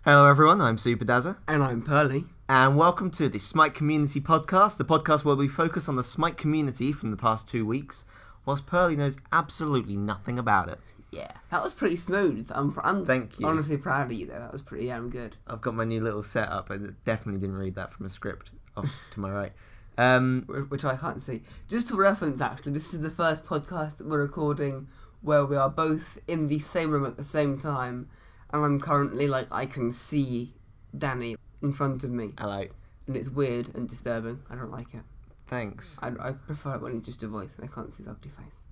Hello everyone, I'm SuperDazza. And I'm Purley. And welcome to the SMITE Community Podcast, the podcast where we focus on the SMITE community from the past 2 weeks, whilst Purley knows absolutely nothing about it. Yeah, that was pretty smooth. I'm Thank you. Honestly proud of you there. That was pretty good. I've got my new little setup. I definitely didn't read that from a script off to my right. Which I can't see. Just to reference, actually, this is the first podcast that we're recording where we are both in the same room at the same time, and I'm currently, I can see Danny in front of me. Hello. And it's weird and disturbing. I don't like it. Thanks. I prefer it when it's just a voice and I can't see his ugly face.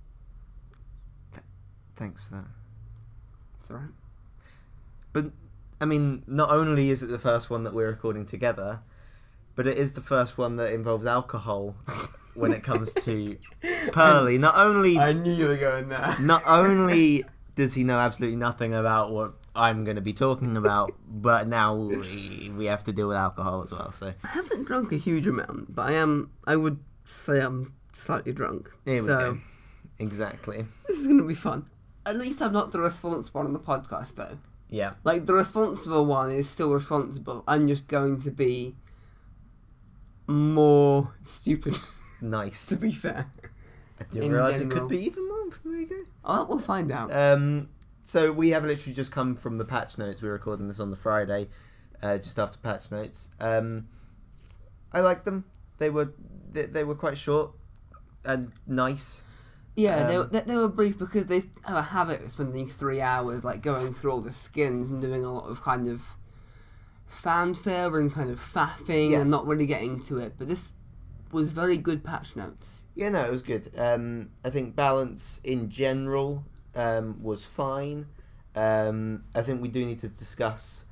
Thanks for that. It's alright. But, not only is it the first one that we're recording together, but it is the first one that involves alcohol when it comes to Purley. I knew you were going there. Not only does he know absolutely nothing about what I'm going to be talking about, but now we have to deal with alcohol as well. So I haven't drunk a huge amount, but I would say I'm slightly drunk. Here we go. Exactly. This is going to be fun. At least I'm not the responsible one on the podcast, though. Yeah. The responsible one is still responsible. I'm just going to be more stupid. Nice. To be fair. I didn't realise it could be even more. There you go. Oh, we'll find out. So we have literally just come from the patch notes. We're recording this on the Friday, just after patch notes. I liked them. They were quite short and nice. Yeah, they were brief because they have a habit of spending 3 hours going through all the skins and doing a lot of kind of fanfare and kind of faffing and not really getting to it. But this was very good patch notes. Yeah, no, it was good. I think balance in general was fine. I think we do need to discuss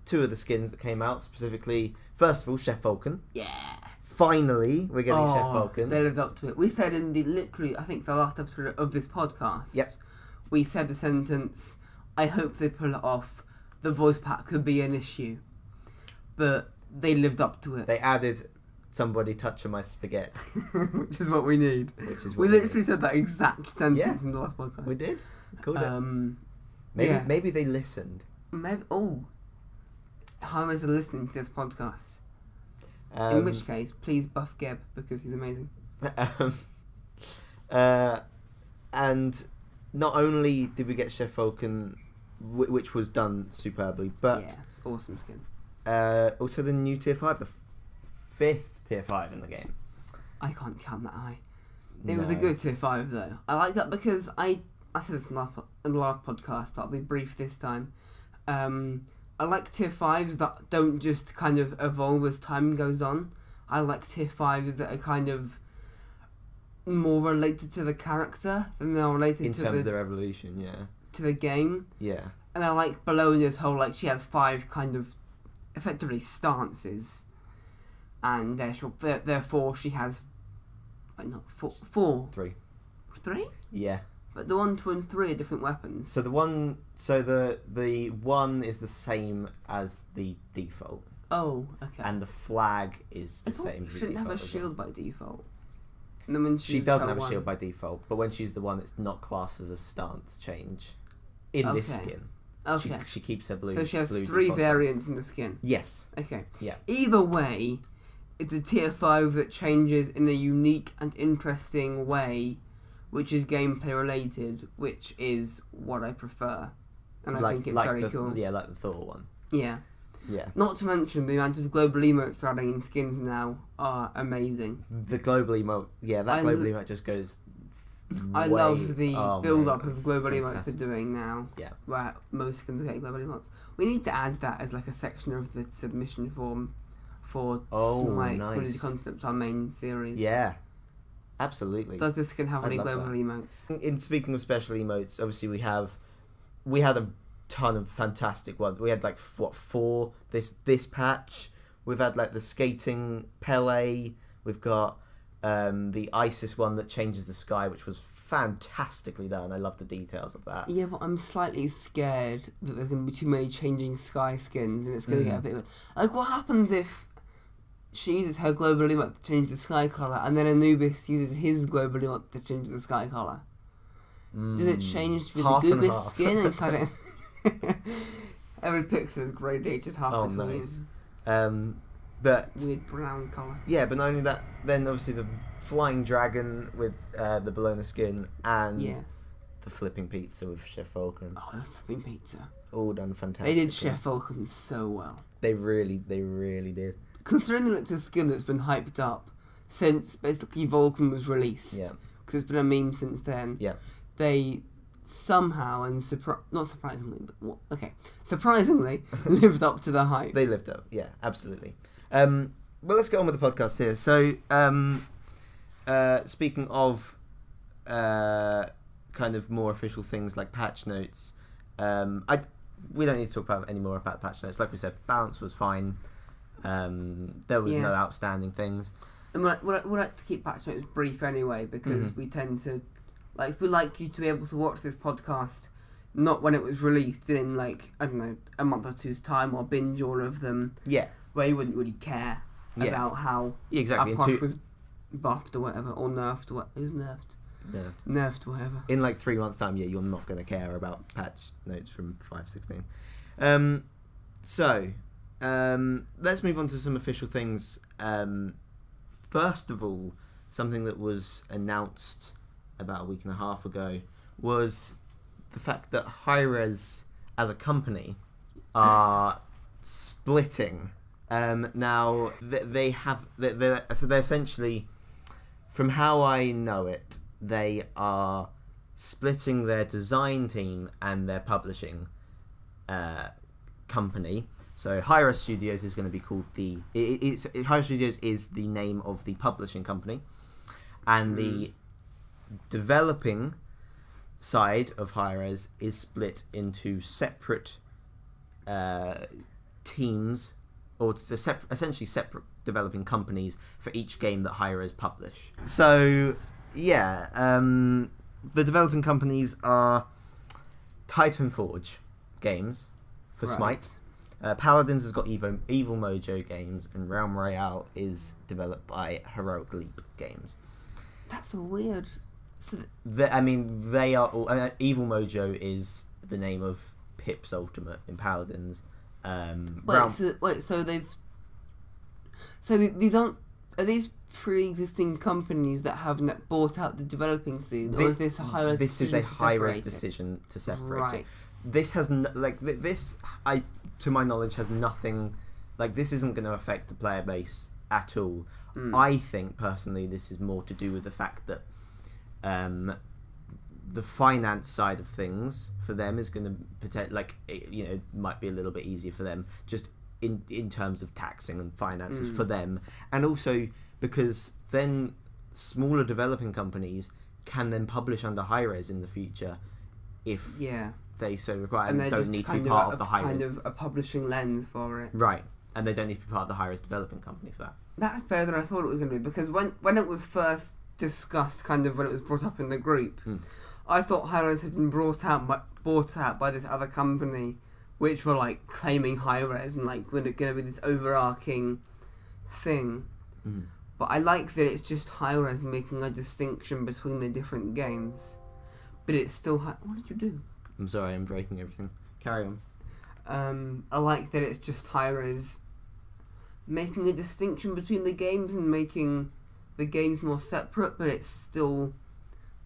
2 of the skins that came out, specifically, first of all, Chef Vulcan. Yeah. Finally, we're getting Chef Vulcan. They lived up to it. We said in I think the last episode of this podcast, yep, we said the sentence, I hope they pull it off. The voice pack could be an issue. But they lived up to it. They added somebody touching my spaghetti. Which is what we need. We literally said that exact sentence in the last podcast. We did. Called it. Maybe they listened. HiRez are listening to this podcast. In which case, please buff Geb because he's amazing. And not only did we get Chef Vulcan, which was done superbly, but it's awesome skin. Also the new tier 5, the 5th tier 5 in the game. I can't count that high. It was a good tier 5 though. I like that because I said this in the last podcast, but I'll be brief this time. I like tier 5s that don't just kind of evolve as time goes on. I like tier 5s that are kind of more related to the character than they are related in terms of their evolution, to the game. Yeah. And I like Bologna's whole, she has 5 kind of effectively stances, and therefore she has, four. 3. 3? Yeah. But the 1, 2, and 3 are different weapons. So the one is the same as the default. Oh, okay. And the flag is the same. She shouldn't have a shield by default. And then when she doesn't have a shield by default, but when she's the one, it's not classed as a stance change in this skin. Okay. She keeps her blue. So she has 3 variants in the skin. Yes. Okay. Yeah. Either way, it's a tier 5 that changes in a unique and interesting way, which is gameplay related, which is what I prefer. And I think it's very cool. Yeah, like the Thor one. Yeah. Yeah. Not to mention the amount of global emotes they're adding in skins now are amazing. The global emote, global emote just goes I love the build-up of global emotes they're doing now. Yeah. Where most skins are getting global emotes. We need to add that as a section of the submission form for SMITE Community Concepts, our main series. Yeah. Absolutely. Does this skin have any global emotes? In speaking of special emotes, obviously we had a ton of fantastic ones. We had 4 this patch. We've had the skating Pele. We've got the ISIS one that changes the sky, which was fantastically done. I love the details of that. Yeah, but I'm slightly scared that there's going to be too many changing sky skins and it's going to get a bit... what happens if she uses her global emote to change the sky colour and then Anubis uses his global emote to change the sky colour? Does it change with half the and Goobis half. skin and cut it? Every pixel is gradated half between. Nice. But Weird brown colour. Yeah, but not only that, then obviously the flying dragon with the bologna skin and the flipping pizza with Chef Falcon. Oh, the flipping pizza. All done fantastic. They did Chef Falcon so well. They really did. Considering that it's a skin that's been hyped up since basically Vulcan was released. Yeah. Because it's been a meme since then. Yeah. They somehow, and not surprisingly, but surprisingly lived up to the hype. They lived up, yeah, absolutely. Well, let's get on with the podcast here. So, speaking of kind of more official things like patch notes, we don't need to talk about any more about patch notes. Like we said, balance was fine. There was no outstanding things. And we like to keep patch notes brief anyway, because we tend to we like you to be able to watch this podcast not when it was released in a month or two's time, or binge all of them. Yeah. Where you wouldn't really care about how exactly. our posh was buffed or whatever, or nerfed or what. It was nerfed. Nerfed or whatever. In 3 months' time, you're not going to care about patch notes from 5.16. So, let's move on to some official things. First of all, something that was announced about a week and a half ago was the fact that HiRez as a company are splitting. Now they're essentially, from how I know it, they are splitting their design team and their publishing company. So HiRez Studios is going to be called HiRez Studios is the name of the publishing company, and the developing side of HiRez is split into separate teams, or essentially separate developing companies for each game that HiRez publish. So the developing companies are Titanforge Games for Smite. Paladins has got Evil Mojo Games, and Realm Royale is developed by Heroic Leap Games. That's weird. So they are all, Evil Mojo is the name of Pip's Ultimate in Paladins. These are these pre-existing companies that have bought out the developing scene, or is this a HiRez? This is a HiRez decision to separate it. This has to my knowledge, has nothing. This isn't going to affect the player base at all. I think personally, this is more to do with the fact that the finance side of things for them is going to might be a little bit easier for them, just in terms of taxing and finances for them, and also because then smaller developing companies can then publish under HiRez in the future if they so require, and don't need to be part of the HiRez. Kind of a publishing lens for it, right? And they don't need to be part of the HiRez developing company for that. That's better than I thought it was going to be, because when it was first discussed, kind of when it was brought up in the group, I thought HiRez had been bought out by this other company, which were claiming HiRez and we're going to be this overarching thing. But I like that it's just HiRez making a distinction between the different games, but it's still what did you do? I'm sorry, I'm breaking everything. Carry on. I like that it's just HiRez making a distinction between the games and making the games more separate, but it's still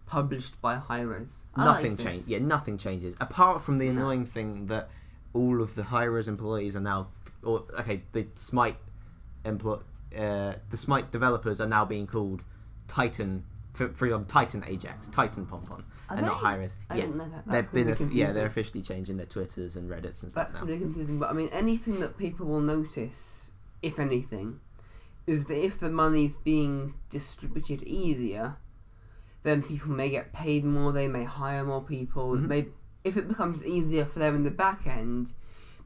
published by HiRez. Nothing changes. Yeah, nothing changes apart from the annoying thing that all of the HiRez employees are now, the Smite developers are now being called Titan. Titan Ajax, Titan Pompon, and not HiRez. I didn't know that. They're officially changing their Twitters and Reddits and stuff now. That's really confusing. But anything that people will notice, if anything, is that if the money's being distributed easier, then people may get paid more. They may hire more people. If it becomes easier for them in the back end,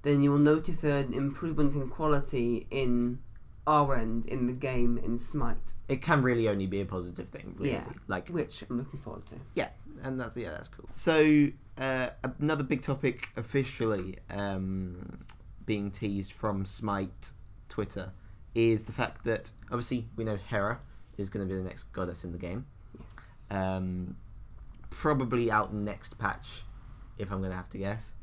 then you will notice an improvement in quality in our end in the game in Smite. It can really only be a positive thing, really. Which I'm looking forward to. Yeah, and that's cool. So another big topic officially being teased from Smite Twitter is the fact that obviously we know Hera is going to be the next goddess in the game. Yes. Probably out next patch, if I'm going to have to guess.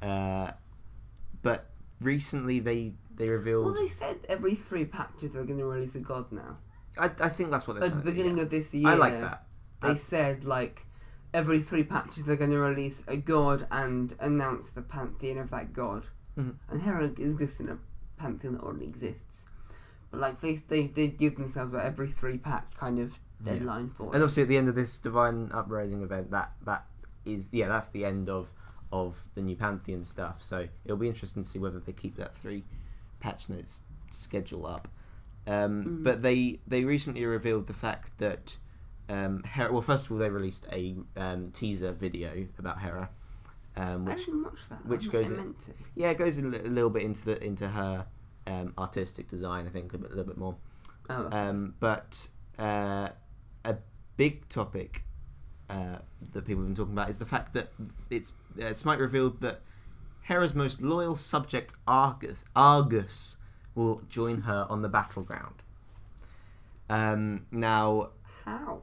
But recently they revealed. Well, they said every 3 patches they're going to release a god now. I think that's what they're At the beginning of this year, I like that. They said like every 3 patches they're going to release a god and announce the pantheon of that god. Mm-hmm. And HiRez exists in a pantheon that already exists. But like they did give themselves like every 3 patch kind of deadline for it. And obviously at the end of this Divine Uprising event, that's the end of the new Pantheon stuff. So it'll be interesting to see whether they keep that 3 patch notes schedule up. But they recently revealed the fact that well, first of all, they released a teaser video about Hera, which I didn't watch that. Which goes it goes a little bit into her artistic design. I think a little bit more. Oh, okay. But a big topic that people have been talking about is the fact that SMITE revealed that Hera's most loyal subject, Argus, will join her on the battleground. Now, how?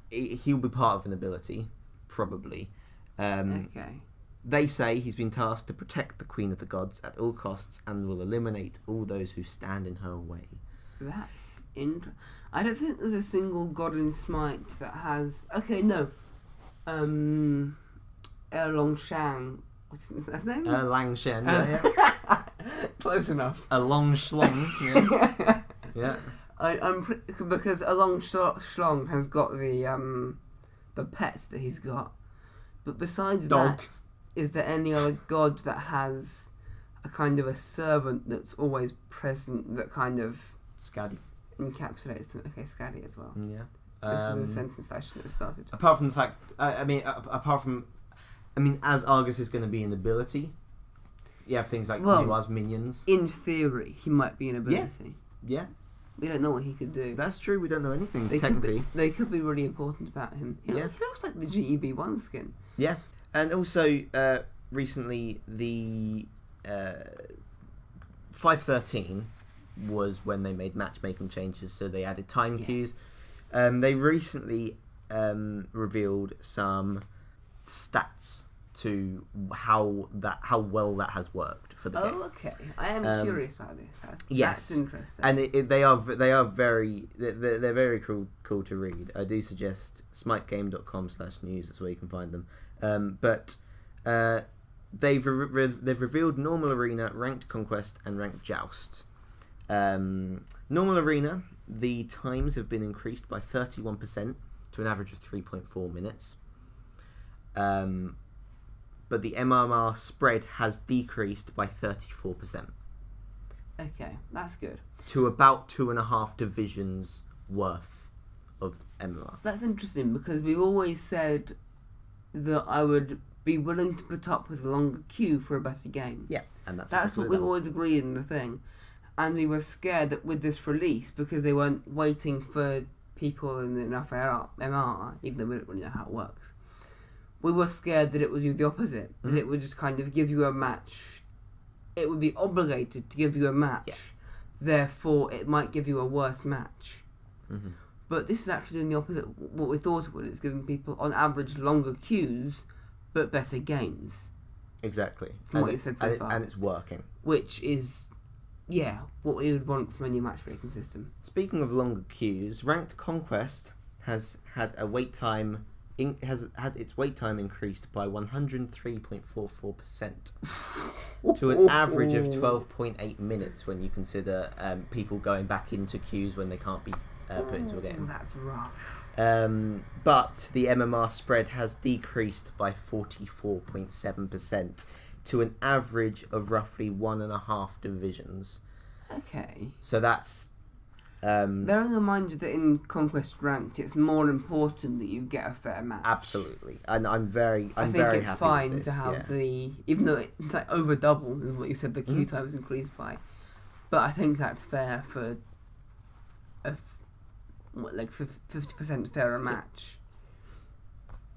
He'll be part of an ability, probably. Okay. They say he's been tasked to protect the Queen of the Gods at all costs and will eliminate all those who stand in her way. That's I don't think there's a single god in Smite that has. Okay, no. Erlong Shang. What's his name? Lang Shen. Yeah. Close enough. A long schlong. Yeah. Because Erlong Shlong has got the pet that he's got. But besides Dog. that, is there any other god that has a kind of a servant that's always present that kind of Scaddy. encapsulates them? Okay, Scaddy as well. Yeah. This was a sentence that I shouldn't have started. Apart from the fact, as Argus is going to be an ability, you have things like Nua's minions. In theory, he might be an ability. Yeah. We don't know what he could do. That's true, we don't know anything, technically. They could be really important about him. He looks like the GEB1 skin. Yeah. And also, recently, the 5.13 was when they made matchmaking changes, so they added time queues. They recently revealed some stats to how well that has worked for the game. Oh, okay. I am curious about this. That's interesting. And they are very cool to read. I do suggest smitegame.com/news. That's where you can find them. But they've revealed normal arena, ranked conquest, and ranked joust. Normal arena, the times have been increased by 31% to an average of 3.4 minutes. But the MMR spread has decreased by 34%. Okay, that's good. To about 2.5 divisions worth of MMR. That's interesting because we've always said that I would be willing to put up with a longer queue for a better game. Yeah, and that's what we've always agreed in the thing. And we were scared that with this release, because they weren't waiting for people in enough MR, even though we don't really know how it works, we were scared that it would do the opposite. Mm-hmm. That it would just kind of give you a match. It would be obligated to give you a match. Yeah. Therefore, it might give you a worse match. Mm-hmm. But this is actually doing the opposite of what we thought it would. It's giving people, on average, longer queues, but better games. Exactly. From what you said so far. And it's working. Which is, what we would want from a new matchmaking system. Speaking of longer queues, Ranked Conquest has had a wait time... has had its wait time increased by 103.44% to an average of 12.8 minutes when you consider people going back into queues when they can't be put into a game. That's rough. But the MMR spread has decreased by 44.7% to an average of roughly 1.5 divisions. Okay. So that's... bearing in mind that in Conquest Ranked, it's more important that you get a fair match. Absolutely, and I think it's fine to have the, even though it's like over double is what you said, the queue time is increased by, but I think that's fair for a 50% fairer match,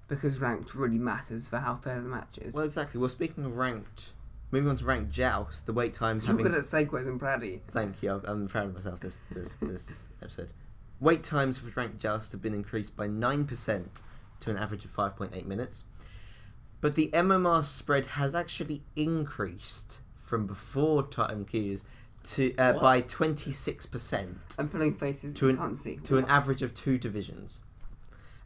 because Ranked really matters for how fair the match is. Well, exactly. Well, speaking of Ranked. Moving on to Ranked Joust, the wait times You're good at segues, I'm proud of you. Thank you, I'm proud of myself this episode. Wait times for Ranked Joust have been increased by 9% to an average of 5.8 minutes. But the MMR spread has actually increased from before time queues to by 26%. I'm putting faces to you an, can't see. to an average of 2 divisions.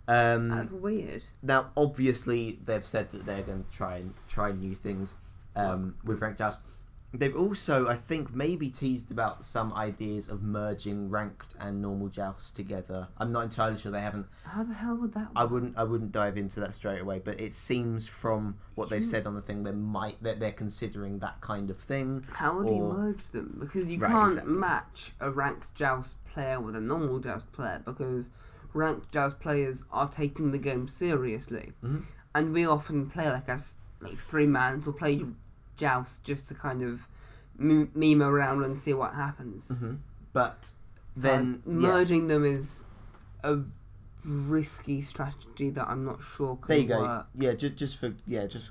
That's weird. Now, obviously, they've said that they're going to try new things with Ranked Joust. They've also, I think, maybe teased about some ideas of merging Ranked and normal Joust together. I'm not entirely sure. They haven't. How the hell would that work? I wouldn't dive into that straight away, but it seems from what they've said on the thing that they're considering that kind of thing. How would you merge them? Because you Right, can't exactly. match a Ranked Joust player with a normal Joust player, because Ranked Joust players are taking the game seriously. Mm-hmm. And we often play as 3-man. We'll play Joust just to kind of meme around and see what happens. Mm-hmm. But So then merging them is a risky strategy that I'm not sure can there you go. work. Yeah, just for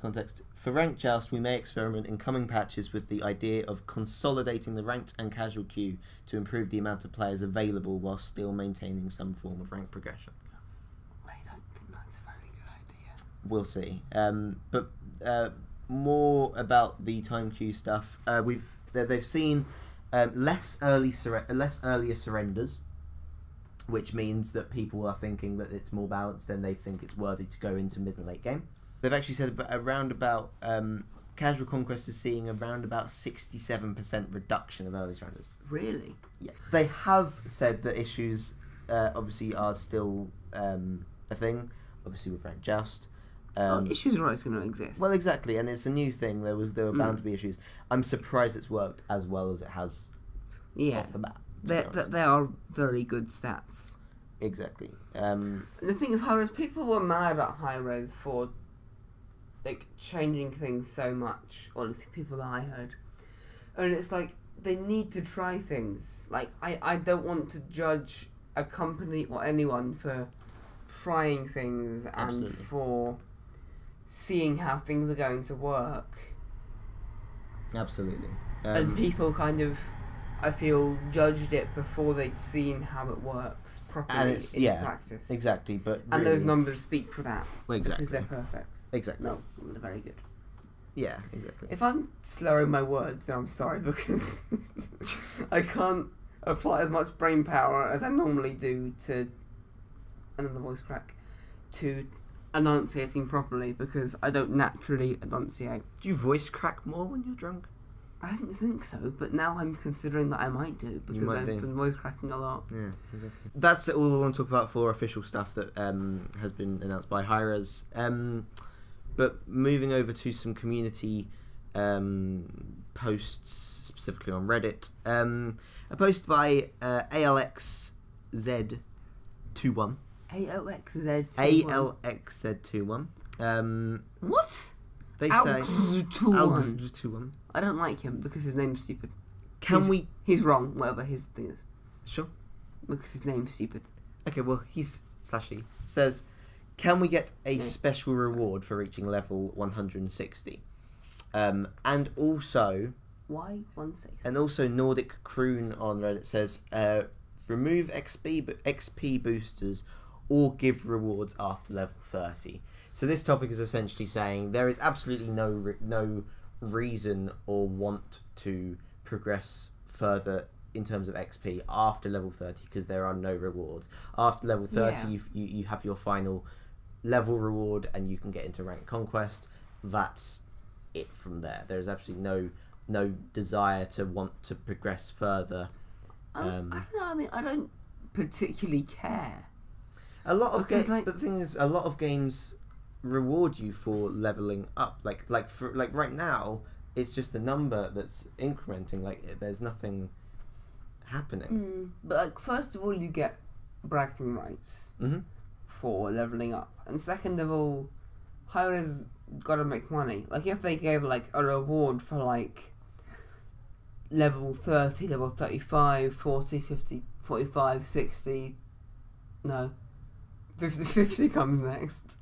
context. For Ranked Joust, we may experiment in coming patches with the idea of consolidating the ranked and casual queue to improve the amount of players available while still maintaining some form of rank progression. I don't think that's a very good idea. We'll see. But more about the time queue stuff. They've seen less earlier surrenders, which means that people are thinking that it's more balanced and they think it's worthy to go into mid and late game. They've actually said around about Casual Conquest is seeing around about 67% reduction of early surrenders. Really? Yeah. They have said that issues obviously are still a thing, obviously with Ranked Joust. Issues are always going to exist. Well, exactly, and it's a new thing. There were bound to be issues. I'm surprised it's worked as well as it has off the bat. They are very good stats. Exactly. And the thing is, HiRez, people were mad at HiRez for changing things so much, or the people that I heard. And it's they need to try things. I don't want to judge a company or anyone for trying things and Absolutely. for seeing how things are going to work. Absolutely. And people kind of, I feel, judged it before they'd seen how it works properly in practice. Exactly, but And really, those numbers speak for that. Well, exactly. Because they're perfect. Exactly. No, they're very good. Yeah, exactly. If I'm slurring my words, then I'm sorry, because I can't apply as much brain power as I normally do to another voice crack to enunciating properly, because I don't naturally enunciate. Do you voice crack more when you're drunk? I didn't think so, but now I'm considering that I might do, because I've been voice cracking a lot. Yeah, exactly. That's all I want to talk about for official stuff that has been announced by HiRez. But moving over to some community posts, specifically on Reddit. A post by ALXZ21. ALXZ21. ALXZ21. What? They say ALXZ21. ALXZ21. I don't like him because his name's stupid. He's wrong, whatever his thing is. Sure. Because his name's stupid. Okay, well, he says, can we get a special reward for reaching level 160? And also... Why 160? And also Nordic Croon on Reddit says, remove XP boosters or give rewards after level 30. So this topic is essentially saying there is absolutely no reason or want to progress further in terms of XP after level 30 because there are no rewards. After level 30, you have your final level reward and you can get into Rank Conquest. That's it from there. There's absolutely no desire to want to progress further. I don't know. I mean, I don't particularly care. A lot of Because, but the thing is, a lot of games reward you for leveling up. Like right now, it's just a number that's incrementing. There's nothing happening. But first of all, you get bragging rights for leveling up, and second of all, HiRez got to make money. If they gave a reward for level 30, level 35, 40, 50, 45, 60, no, 50 comes next.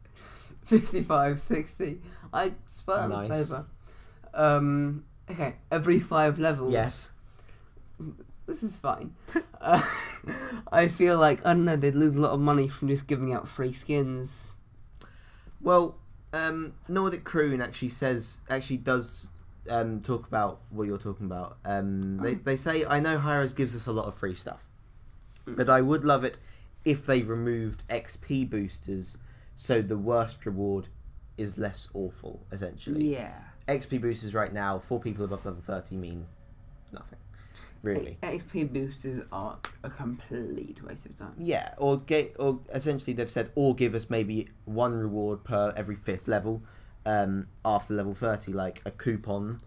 55, 60. I swear I'm sober. Okay, every 5 levels. Yes. This is fine. I feel I don't know, they'd lose a lot of money from just giving out free skins. Well, Nordic Croon actually does talk about what you're talking about. They say, I know HiRez gives us a lot of free stuff, but I would love it if they removed XP boosters so the worst reward is less awful, essentially. Yeah. XP boosters right now, for people above level 30, mean nothing, really. XP boosters are a complete waste of time. Yeah, or essentially they've said, or give us maybe one reward per every 5th level after level 30, like a coupon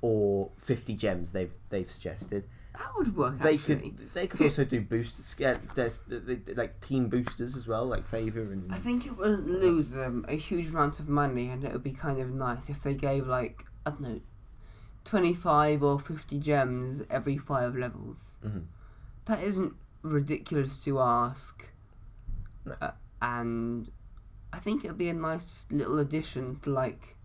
or 50 gems they've suggested. That would work, They actually. could also do boosters, like team boosters as well, like Favour and... I think it would lose them a huge amount of money, and it would be kind of nice if they gave, like, I don't know, 25 or 50 gems every 5 levels. Mm-hmm. That isn't ridiculous to ask. No. And I think it would be a nice little addition to, like,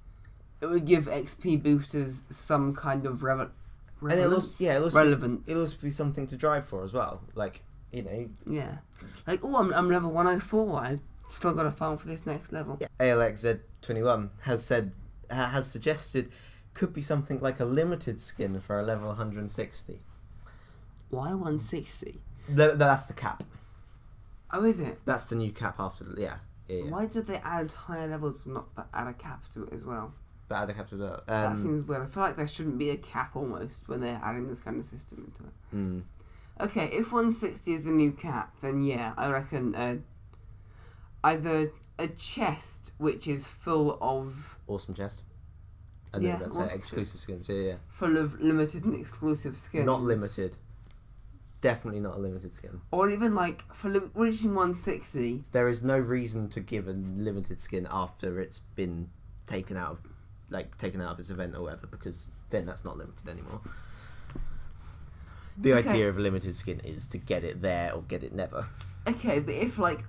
it would give XP boosters some kind of relevance. It'll also be something to drive for as well. Like, you know. Yeah. Like, I'm level 104. I've still got to farm for this next level. Yeah. ALXZ21 has suggested could be something like a limited skin for a level 160. Why 160? That's the cap. Oh, is it? That's the new cap after yeah. Why did they add higher levels but not add a cap to it as well? But add a cap to that. That seems weird. I feel like there shouldn't be a cap almost when they're adding this kind of system into it. Mm. Okay, if 160 is the new cap, then yeah, I reckon either a chest which is full of... Awesome chest. I know that's exclusive skins, yeah. Full of limited and exclusive skins. Not limited. Definitely not a limited skin. Or even like, for reaching 160... There is no reason to give a limited skin after it's been taken out of its event or whatever, because then that's not limited anymore. The idea of a limited skin is to get it there or get it never. Okay, but if like...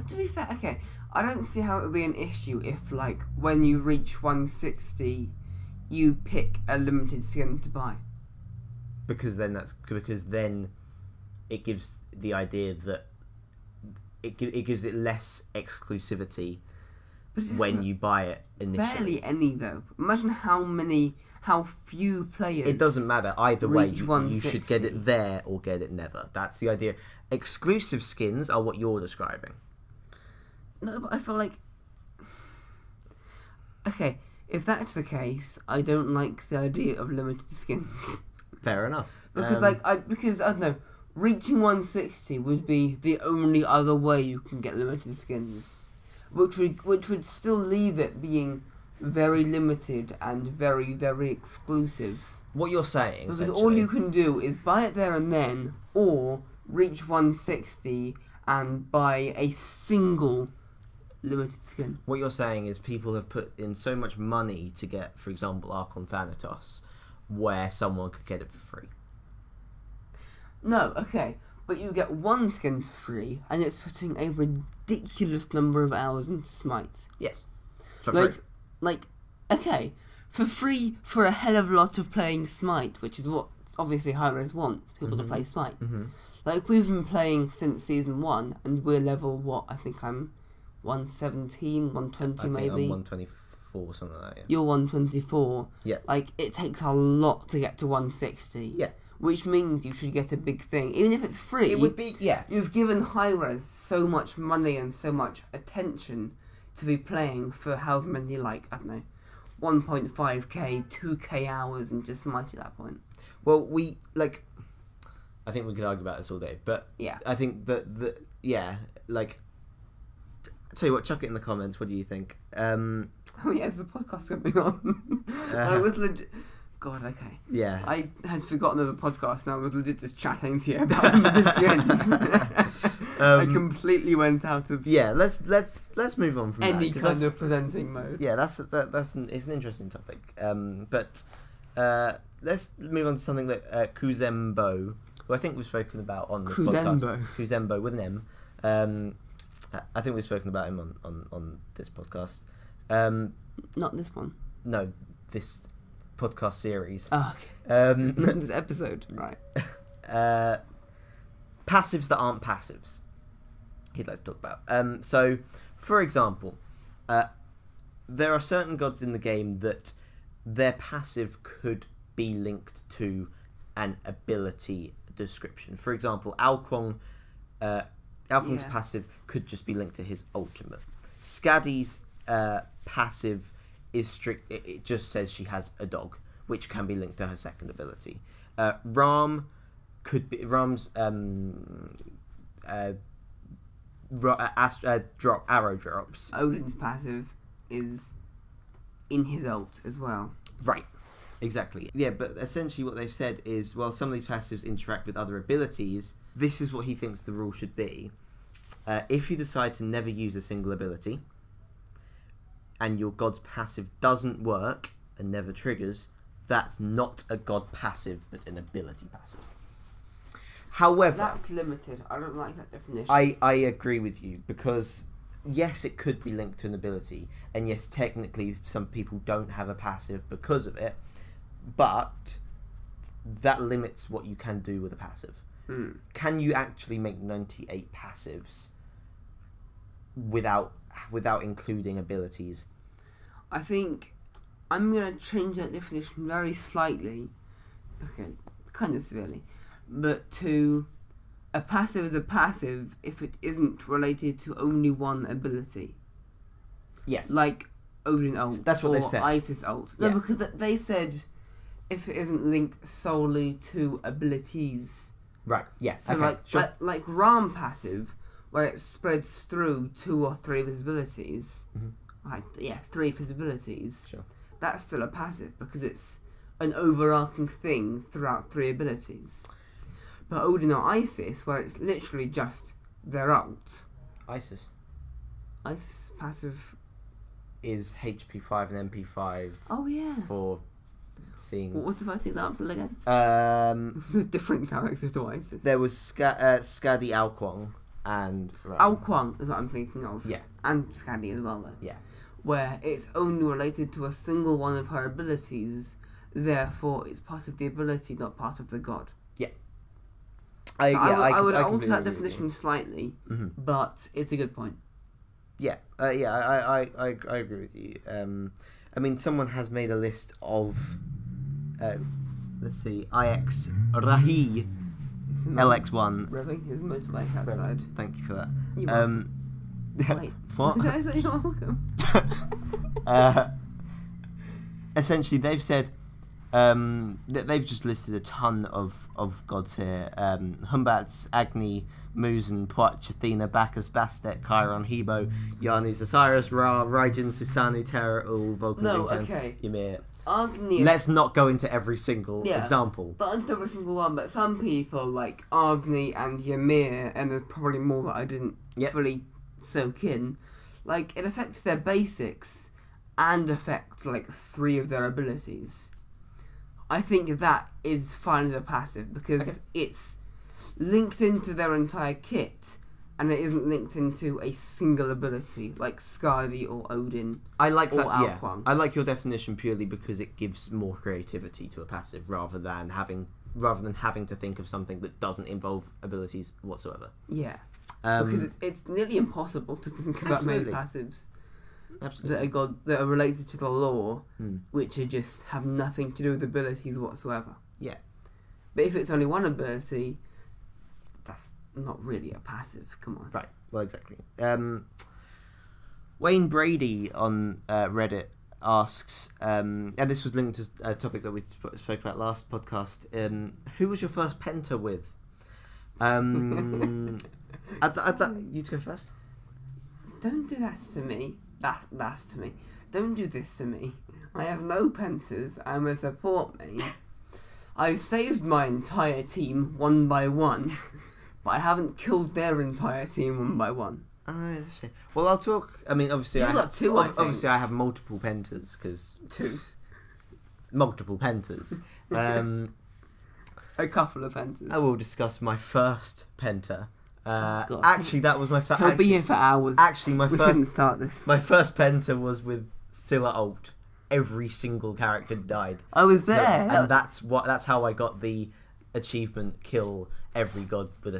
To be fair, okay, I don't see how it would be an issue if, like, when you reach 160, you pick a limited skin to buy. Because then it gives the idea that it gives it less exclusivity when you buy it initially. Barely any though. Imagine how few players. It doesn't matter either way. You should get it there or get it never. That's the idea. Exclusive skins are what you're describing. No, but I feel like... Okay, if that's the case, I don't like the idea of limited skins. Fair enough. Because I don't know, reaching 160 would be the only other way you can get limited skins, which would still leave it being very limited and very, very exclusive. What you're saying, because all you can do is buy it there and then, or reach 160 and buy a single limited skin. What you're saying is people have put in so much money to get, for example, Archon Thanatos, where someone could get it for free. No, okay, but you get one skin for free, and it's putting a ridiculous number of hours into Smite. Yes, for free. Okay, for free for a hell of a lot of playing Smite, which is what obviously HiRez wants people to play Smite. Mm-hmm. Like, we've been playing since season 1, and we're level, what, I think I'm 117, 120 maybe? I'm 124, something like that, yeah. You're 124. Yeah. Like, it takes a lot to get to 160. Yeah. Which means you should get a big thing. Even if it's free, it would be, yeah. You've given HiRez so much money and so much attention to be playing for however many, like, I don't know, 1.5k, 2k hours into Smite at that point. Well, I think we could argue about this all day, but yeah. I think that tell you what, chuck it in the comments. What do you think? Oh yeah, there's a podcast going on. I was legit. God, okay. Yeah. I had forgotten there's a podcast and I was legit just chatting to you about magicians. I completely went out of. Yeah, let's move on from any kind of presenting mode. Yeah, it's an interesting topic. But let's move on to something like Kuzembo, who I think we've spoken about on this podcast. Kuzembo with an M. I think we've spoken about him on this podcast. Not this one. No, this podcast series. Oh, okay. This episode, right. Passives that aren't passives. He'd like to talk about. So, for example, there are certain gods in the game that their passive could be linked to an ability description. For example, Alquong's passive could just be linked to his ultimate. Skadi's passive is strict. It just says she has a dog, which can be linked to her second ability. Ram's arrow drops. Odin's passive is in his ult as well. Right. Exactly. Yeah, but essentially what they've said is, well, some of these passives interact with other abilities. This is what he thinks the rule should be. If you decide to never use a single ability, and your god's passive doesn't work and never triggers, that's not a god passive, but an ability passive. However... That's limited. I don't like that definition. I agree with you, because... yes, it could be linked to an ability, and yes, technically some people don't have a passive because of it, but that limits what you can do with a passive. Can you actually make 98 passives without including abilities? I think I'm going to change that definition very slightly, okay, kind of severely, but to... a passive is a passive if it isn't related to only one ability. Yes. Like Odin ult. That's what or they said. Isis ult. No, Yeah. because they said if it isn't linked solely to abilities. Right, yeah. So okay, sure. like Ram passive, where it spreads through 2 or 3 of his abilities. Like, 3 of his abilities. Sure. That's still a passive because it's an overarching thing throughout 3 abilities. But Odin or Isis, where it's literally just their ult. Isis passive is HP 5 and MP 5 Oh yeah. for seeing... What was the first example again? The Different character to Isis. there was Skadi Alquong and... Alquang is what I'm thinking of. Yeah. And Skadi as well, though. Yeah. Where it's only related to a single one of her abilities, therefore it's part of the ability, not part of the god. I would alter that definition slightly, but it's a good point. Yeah, I agree with you. I mean, someone has made a list of, let's see, IX Rahi LX1. Revving his motorbike outside. Thank you for that. You're welcome. Wait. What? Did I say you're welcome? Essentially, they've said that they've just listed a ton of gods here. Humbats, Agni, Muzan, Poach, Athena, Bacchus, Bastet, Chiron, Hebo, Janus, Osiris, Ra, Raijin, Susanu, Terra, Ul, Vulcan, Ymir. Agni. Let's not go into every single example. Not into every single one, but some people like Agni and Ymir, and there's probably more that I didn't fully soak in. Like, it affects their basics and affects like 3 of their abilities. I think that is fine as a passive because it's linked into their entire kit and it isn't linked into a single ability like Skadi or Odin. I like or that. Alquang. I like your definition purely because it gives more creativity to a passive rather than having to think of something that doesn't involve abilities whatsoever. Yeah, because it's nearly impossible to think of that many passives. Absolutely. That are related to the lore, which just have nothing to do with abilities whatsoever. Yeah. But if it's only one ability, that's not really a passive. Come on. Right. Well, exactly. Wayne Brady on Reddit asks, and this was linked to a topic that we spoke about last podcast. Who was your first penta with? You to go first. Don't do that to me. That's to me. Don't do this to me. I have no pentas. I'm a support main. I've saved my entire team one by one, but I haven't killed their entire team one by one. Oh, that's a shame. Well, I'll talk. I mean, obviously, obviously, I have multiple pentas because 2, multiple pentas. A couple of pentas. I will discuss my first penta. Actually, that was my first. He'll be here for hours. Actually, we shouldn't start this. My first penta was with Scylla ult. Every single character died. I was there, and that's how I got the achievement: kill every enemy god with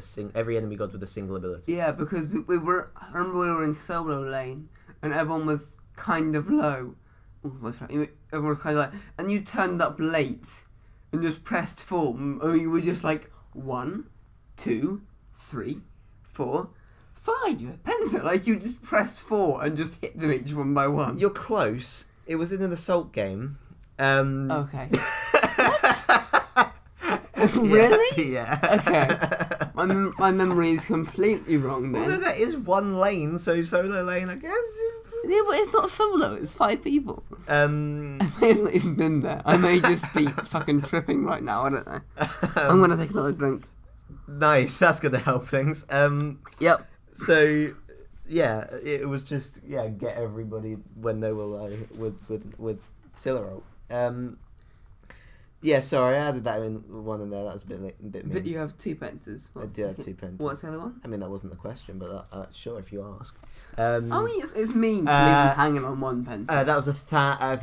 a single ability. Yeah, because I remember we were in solo lane, and everyone was kind of low. Everyone was kind of low, and you turned up late and just pressed 4, or you were just like 1, 2, 3, 4, 5 pencil. Like you just pressed 4 and just hit them each one by one. You're close. It was in an assault game. Okay. Really? Yeah. Okay. My memory is completely wrong then. Well, that is one lane, so solo lane, I guess. Yeah, but it's not solo, it's 5 people. I may have not even been there. I may just be fucking tripping right now, I don't know. I'm going to take another drink. Nice, that's going to help things. Yep. So, yeah, it was just, get everybody when they were low with Sillerol. Yeah, sorry, I added that one in there. That was a bit mean. But you have 2 pences. I do have 2 pences. What's the other one? I mean, that wasn't the question, but sure, if you ask. I mean, it's mean to leave them hanging on 1 pence. That was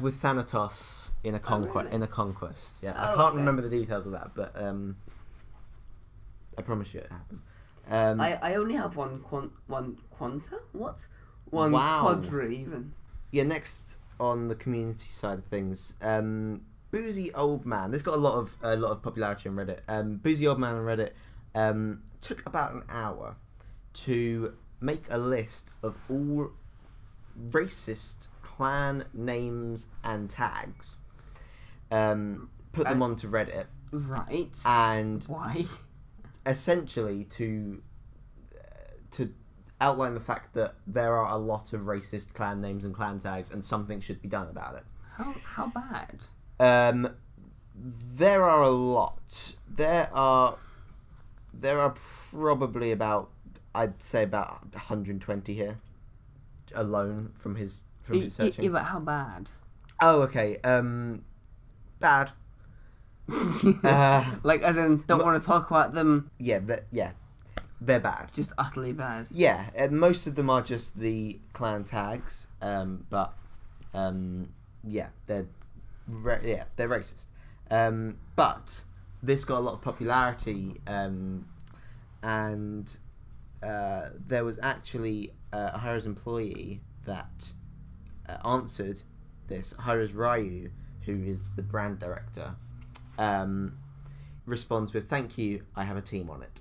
with Thanatos in a conquest. Really? In a conquest, yeah. Oh, I can't okay. remember the details of that, but I promise you it happened. I only have one quanta? What? One Wow. quadra even. Yeah, next on the community side of things, Boozy Old Man. This got a lot of popularity on Reddit. Boozy Old Man on Reddit took about an hour to make a list of all racist clan names and tags. Put them onto Reddit. Right. And why? Essentially to outline the fact that there are a lot of racist clan names and clan tags, and something should be done about it. How bad? There are a lot. There are probably about, I'd say about 120 here alone from his searching. Yeah, but how bad? Oh, okay. Bad. Like, as in, don't want to talk about them. Yeah, they're bad. Just utterly bad. Yeah, most of them are just the clan tags. But they're racist. But this got a lot of popularity, and there was actually a HiRez employee that answered this. HiRez Ryu, who is the brand director, responds with, "Thank you, I have a team on it."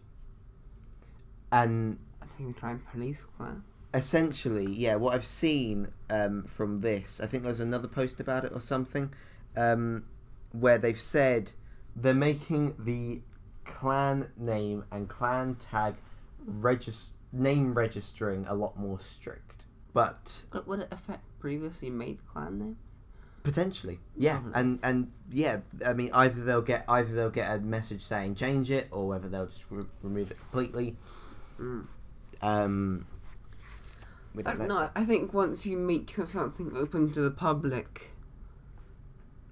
And I think we're trying police clans. essentially, yeah, what I've seen from this, I think there's another post about it or something, where they've said they're making the clan name and clan tag name registering a lot more strict. But Would it affect previously made clan names? potentially, yeah, and yeah, I mean, either they'll get a message saying change it, or whether they'll just remove it completely. We don't know. No, I think once you make something open to the public,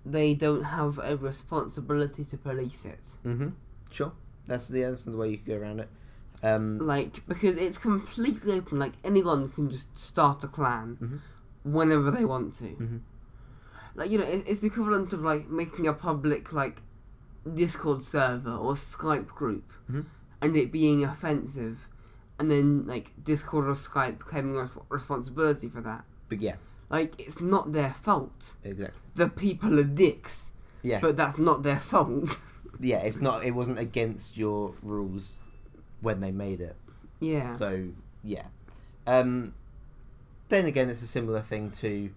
they don't have a responsibility to police it. Sure, that's the way you could go around it. Like, because it's completely open. Like, anyone can just start a clan whenever they want to. Like, you know, it's the equivalent of like making a public like Discord server or Skype group, and it being offensive, and then like Discord or Skype claiming responsibility for that. But yeah, like, it's not their fault. exactly. The people are dicks. Yeah, But that's not their fault. yeah, it's not. It wasn't against your rules when they made it. Yeah. So yeah. Then again, it's a similar thing to,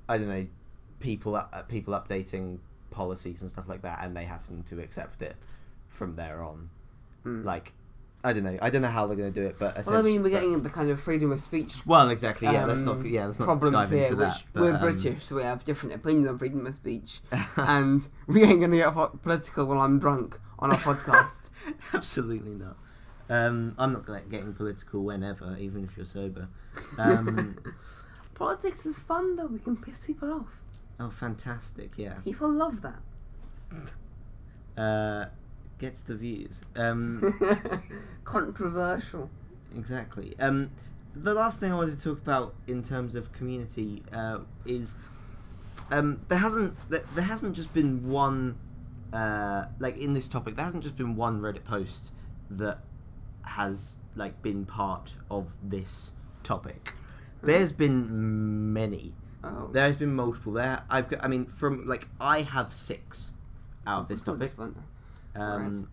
I don't know, people updating policies and stuff like that, and they happen to accept it from there on. Like, I don't know how they're going to do it, but Well, I mean, we're getting the kind of freedom of speech. Well, exactly. Yeah, let's not problems dive here, into that. which But, we're British, so we have different opinions on freedom of speech, and we ain't gonna get political while I'm drunk on our podcast. Absolutely not. I'm not getting political whenever, even if you're sober. Politics is fun, though. We can piss people off. Oh, fantastic! Yeah. People love that. Gets the views. Controversial. Exactly. The last thing I wanted to talk about in terms of community is there hasn't just been one like in this topic. There hasn't just been one Reddit post that has like been part of this topic. There's been many. Oh. There's been multiple. I have 6 out of this topic. Right.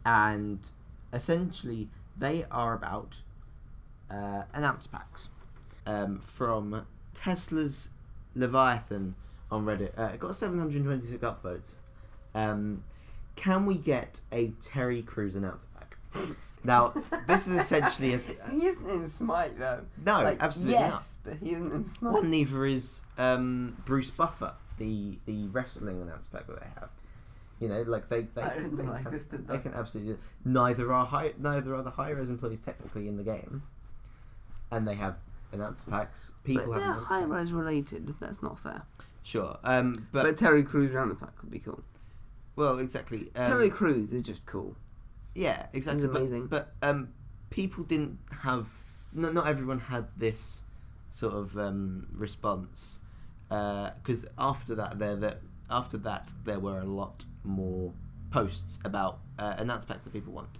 And essentially they are about announce packs from Tesla's Leviathan on Reddit. It got 726 upvotes. Can we get a Terry Crews announcer pack? Now, this is essentially he isn't in SMITE though. No, absolutely not. Yes, but he isn't in SMITE. Well, neither is Bruce Buffer, the wrestling announcer pack that they have. You know, like they can absolutely. Neither are the HiRez employees technically in the game, and they have announcer packs. People have announcer packs. HiRez related. That's not fair. Sure, but Terry Crews announcer pack could be cool. Well, exactly. Terry Crews is just cool. Yeah, exactly. He's amazing. But people didn't have. Not everyone had this sort of response, because after that there were a lot more posts about announce packs that people want.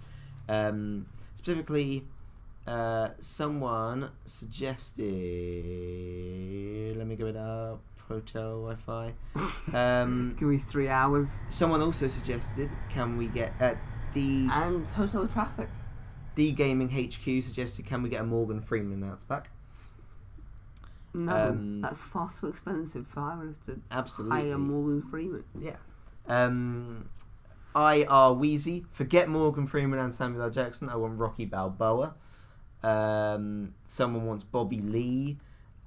Specifically, someone suggested. Let me give it up. Hotel Wi-Fi. Give me 3 hours. Someone also suggested, can we get and Hotel Traffic. D Gaming HQ suggested, can we get a Morgan Freeman announce pack? No, that's far too expensive for HiRez to absolutely hire Morgan Freeman. Yeah. IR Wheezy, forget Morgan Freeman and Samuel L. Jackson. I want Rocky Balboa. Someone wants Bobby Lee.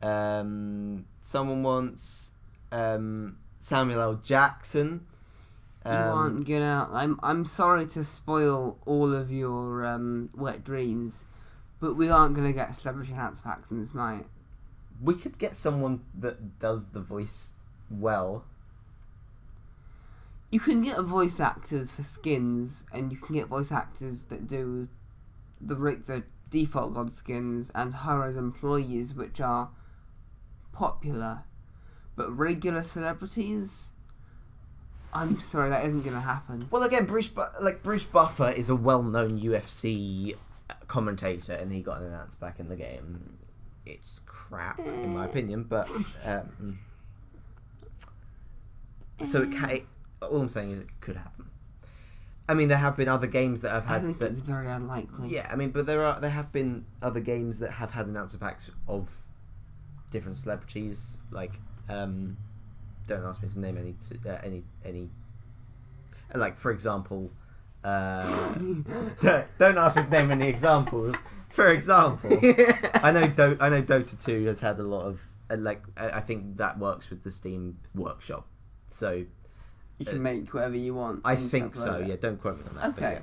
Someone wants Samuel L. Jackson. You aren't gonna. I'm sorry to spoil all of your wet dreams, but we aren't gonna get celebrity announce packs in this night. We could get someone that does the voice well. You can get voice actors for skins, and you can get voice actors that do the default god skins and HiRez employees, which are popular. But regular celebrities, I'm sorry, that isn't going to happen. Well, again, Bruce Buffer is a well-known UFC commentator, and he got an announce back in the game. It's crap, in my opinion, but so all I'm saying is it could happen. I mean, there have been other games that have had. I think it's very unlikely. Yeah, I mean, but there have been other games that have had announcer packs of different celebrities. Like, don't ask me to name any. Like, for example, don't ask me to name any examples. For example, I know Dota 2 has had a lot of I think that works with the Steam Workshop, so you can make whatever you want. I think so. Yeah, don't quote me on that. Okay, yeah.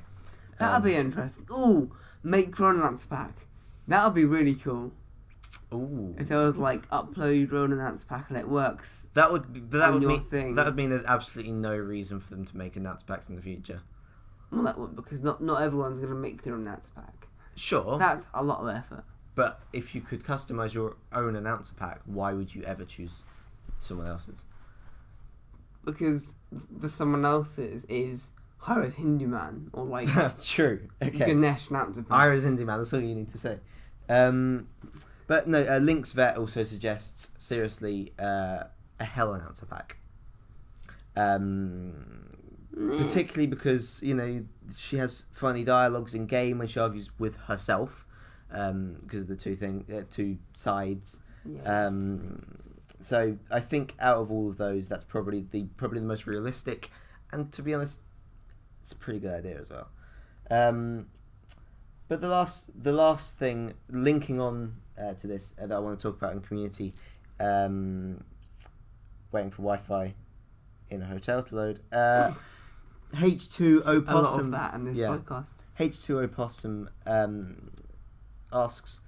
that'll be interesting. Ooh, make your own announce pack. That'll be really cool. Ooh. If there was upload your own announce pack and it works. That would mean there's absolutely no reason for them to make announce packs in the future. Well, that would, because not everyone's going to make their own announce pack. Sure. That's a lot of effort. But if you could customize your own announcer pack, why would you ever choose someone else's? Because the someone else's is HiRez Hindu Man or That's true. Okay. Ganesh announcer pack. HiRez Hindu Man. That's all you need to say. But no, Link's Vet also suggests seriously a Hell announcer pack. Particularly because she has funny dialogues in game when she argues with herself, because of the two sides. Yeah. So I think out of all of those, that's probably the most realistic, and to be honest, it's a pretty good idea as well. But the last thing linking on to this that I want to talk about in community, waiting for Wi-Fi in a hotel to load. H2O Possum. A lot of that in this podcast. H2O Possum asks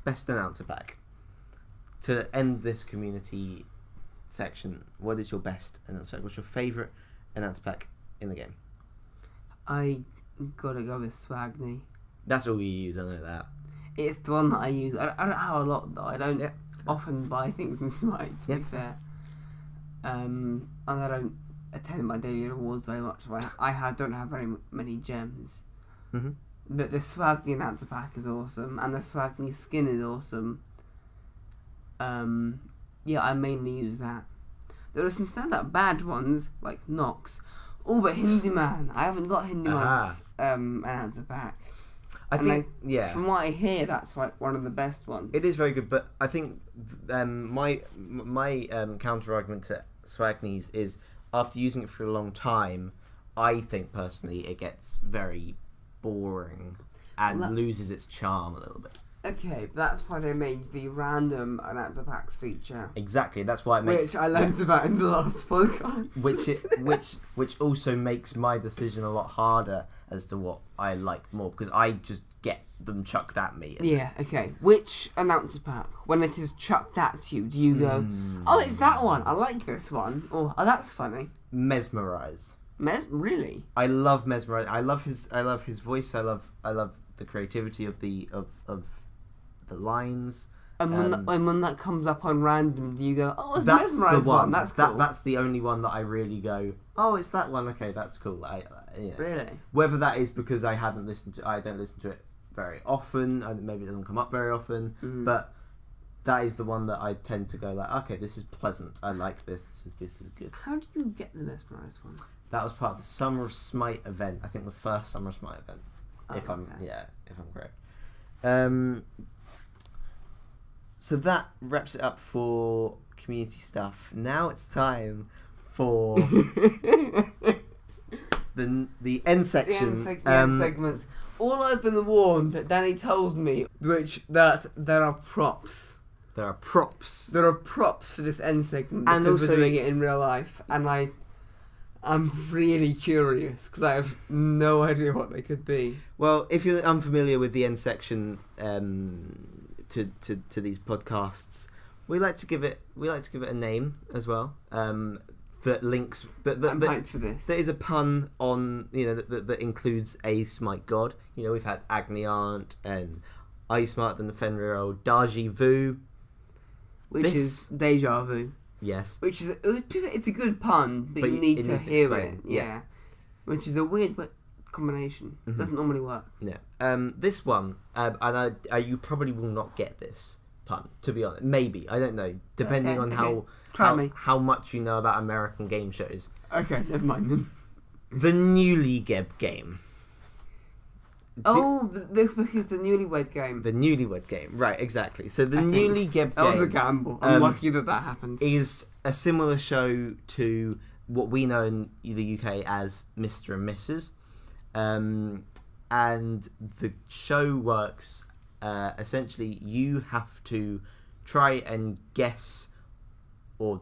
best announcer pack. To end this community section, what is your best announcer pack? What's your favourite announcer pack in the game? I gotta go with Swagney. That's all you use, I know that. It's the one that I use. I don't have a lot though. I don't often buy things in SMITE, to be fair. And I don't attend my daily rewards very much. I don't have very many gems. Mm-hmm. But the Swagney announcer pack is awesome, and the Swagney skin is awesome. I mainly use that. There are some standout bad ones, like Nox. Oh, but Hinduman. I haven't got Hinduman's answer back. I think, from what I hear, that's like one of the best ones. It is very good, but I think my counter argument to Swagneys is, after using it for a long time, I think personally it gets very boring and loses its charm a little bit. Okay, but that's why they made the random answer packs feature. Exactly, that's why it makes... Which I learned about in the last podcast. Which also makes my decision a lot harder as to what I like more, because I just get them chucked at me. Yeah, okay. Which announcer pack, when it is chucked at you, do you go, oh, it's that one, I like this one, or, oh, that's funny? Mesmerize. Really? I love Mesmerize. I love his voice. I love the creativity of the lines. And when that comes up on random, do you go, oh, it's that's Mesmerize the one. That's cool. That's the only one that I really go, oh, it's that one. Okay, that's cool. Really? Whether that is because I don't listen to it very often, and maybe it doesn't come up very often, but that is the one that I tend to go like, okay, this is pleasant. I like this. This is good. How do you get the Mesmerize one? That was part of the Summer of Smite event. I think the first Summer of Smite event, if I'm correct. So that wraps it up for community stuff. Now it's time for the end section. The end segments. All I've been warned that Danny told me, that there are props. There are props. There are props for this end segment because and also, we're doing it in real life, and I'm really curious because I have no idea what they could be. Well, if you're unfamiliar with the end section to these podcasts, we like to give it a name as well. That links that I'm hyped for this. There is a pun on that includes a Smite god. We've had Agniant and Icemart and the Fenrir, Daji Vu, which is deja vu. Yes. Which is it's a good pun, but you need to hear it. Yeah. Which is a weird combination. Mm-hmm. Doesn't normally work. Yeah. This one, and you probably will not get this pun, to be honest. Maybe, I don't know, depending on how much you know about American game shows. Okay, never mind then. The Newlygeb game. Because the Newlywed Game. The Newlywed Game, right, exactly. So the Newlygeb game... That was a gamble. I'm lucky that happened. ...is a similar show to what we know in the UK as Mr. and Mrs. And the show works... essentially, you have to try and guess, or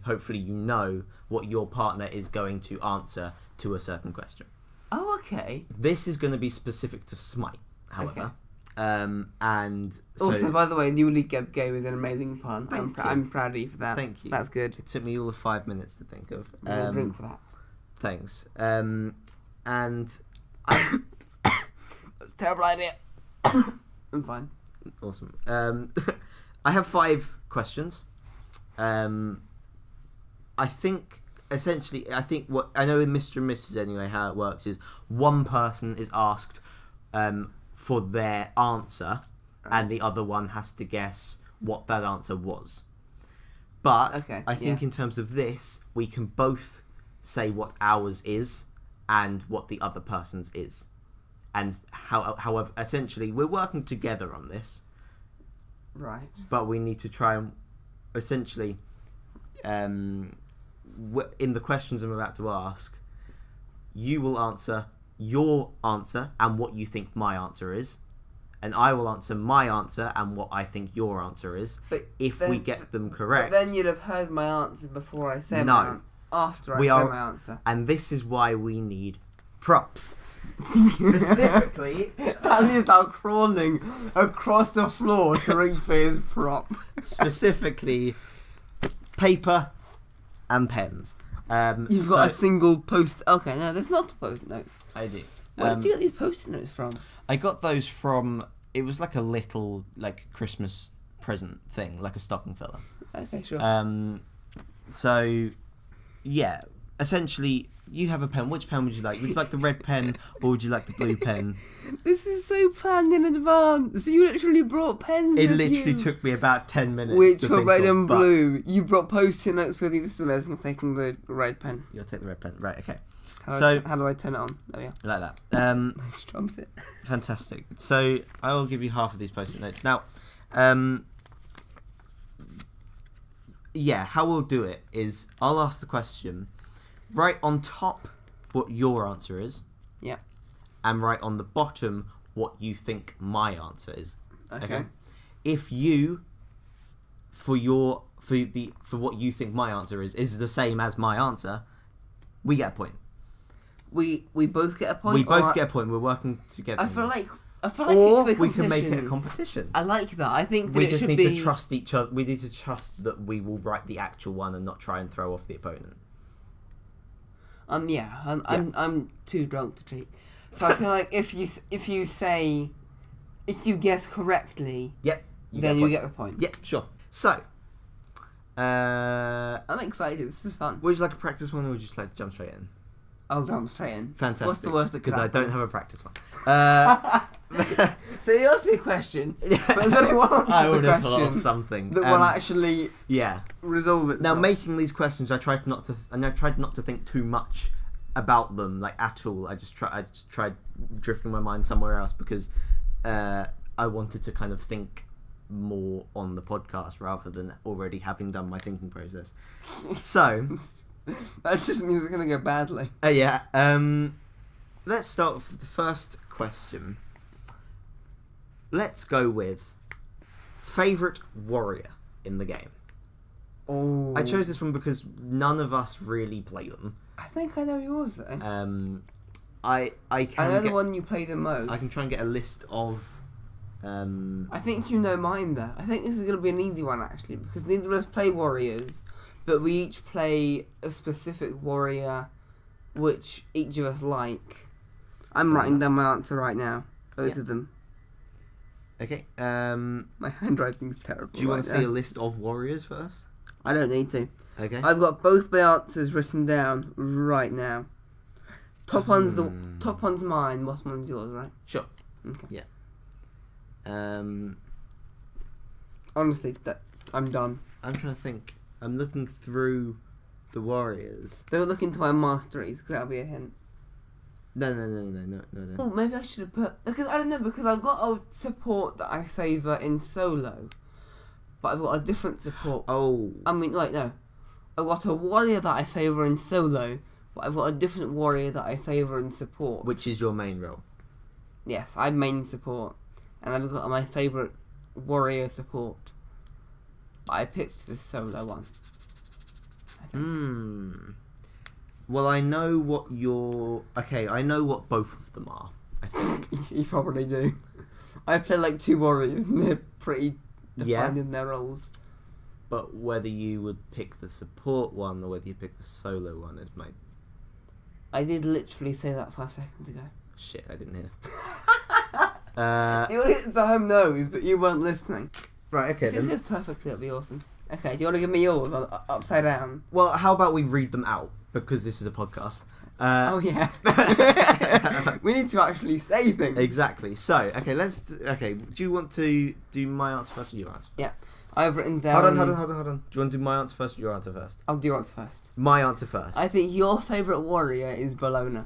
hopefully what your partner is going to answer to a certain question. Oh, okay. This is going to be specific to Smite, however. Okay. And so, also, by the way, Newlygeb Game is an amazing pun. I'm proud of you for that. Thank you. That's good. It took me all of 5 minutes to think of. I'll drink for that. Thanks. And I... That's a terrible idea. I'm fine. Awesome. I have 5 questions. I think what I know in Mr. and Mrs. anyway, how it works is one person is asked for their answer, and the other one has to guess what that answer was. But I think in terms of this, we can both say what ours is and what the other person's is. And however, essentially, we're working together on this. Right. But we need to try and essentially, in the questions I'm about to ask, you will answer your answer and what you think my answer is, and I will answer my answer and what I think your answer is. But if we get them correct, but then you'd have heard my answer before I said my answer. After I said my answer. And this is why we need props. Specifically, Danny's now crawling across the floor to reach for his prop. Specifically, paper and pens. You've got a single post. Okay, no, there's not post notes. I do. Where did you get these post notes from? I got those from. It was like a little Christmas present thing, like a stocking filler. Okay, sure. So, yeah, essentially, you have a pen. Which pen would you like? Would you like the red pen or would you like the blue pen? This is so planned in advance. You literally brought pens. It literally took me about 10 minutes. Which to were think red of, and blue. You brought post-it notes with you. This is amazing. I'm taking the red pen. You'll take the red pen, right? Okay. How do I turn it on? There we are. Like that. I strummed it. Fantastic. So I will give you half of these post-it notes now. Yeah, how we'll do it is I'll ask the question, write on top what your answer is. Yeah. And write on the bottom what you think my answer is. Okay. If you, for what you think my answer is the same as my answer, we get a point. We both get a point. We both get a point. We're working together. I feel like or it we can make it a competition. I like that. I think that we just need to trust each other. We need to trust that we will write the actual one and not try and throw off the opponent. I'm too drunk to cheat. So I feel like if you guess correctly, yep, you get the point. Yep, sure. So, I'm excited. This is fun. Would you like a practice one or would you just like to jump straight in? I'll jump straight in. Fantastic. What's the worst that could happen? Because I don't have a practice one. So you asked me a question, but there's only one answer I to would the have thought question of something that will actually resolve it. Now, making these questions, I tried not to think too much about them, like at all. I just tried drifting my mind somewhere else because I wanted to kind of think more on the podcast rather than already having done my thinking process. So that just means it's gonna go badly. Let's start with the first question. Let's go with favourite warrior in the game. Oh, I chose this one because none of us really play them. I think I know yours though. I know the one you play the most. I can try and get a list of. I think you know mine though. I think this is going to be an easy one actually because neither of us play warriors, but we each play a specific warrior, which each of us like. I'm writing down my answer right now. Both of them. Okay. My handwriting's terrible. Do you want to see a list of warriors first? I don't need to. Okay. I've got both my answers written down right now. Top one's mine. Bottom one's yours, right? Sure. Okay. Yeah. Honestly, I'm done. I'm trying to think. I'm looking through the warriors. Don't look into my masteries because that'll be a hint. No. Oh, maybe I should have put because I don't know because I've got a support that I favour in solo, but I've got a different support. Oh. I mean, no. I've got a warrior that I favour in solo, but I've got a different warrior that I favour in support. Which is your main role? Yes, I main support, and I've got my favourite warrior support. But I picked the solo one. Well, I know what I know what both of them are, I think. You probably do. I play like two warriors and they're pretty defined in their roles. But whether you would pick the support one or whether you pick the solo one is my... I did literally say that 5 seconds ago. Shit, I didn't hear. The audience at home knows, but you weren't listening. Right, okay if this goes perfectly, it'll be awesome. Okay, do you want to give me yours upside down? Well, how about we read them out? Because this is a podcast. Oh, yeah. We need to actually say things. Exactly. So, okay, do you want to do my answer first or your answer first? Yeah. I've written down... Hold on. Do you want to do my answer first or your answer first? I'll do your answer first. My answer first. I think your favourite warrior is Bologna.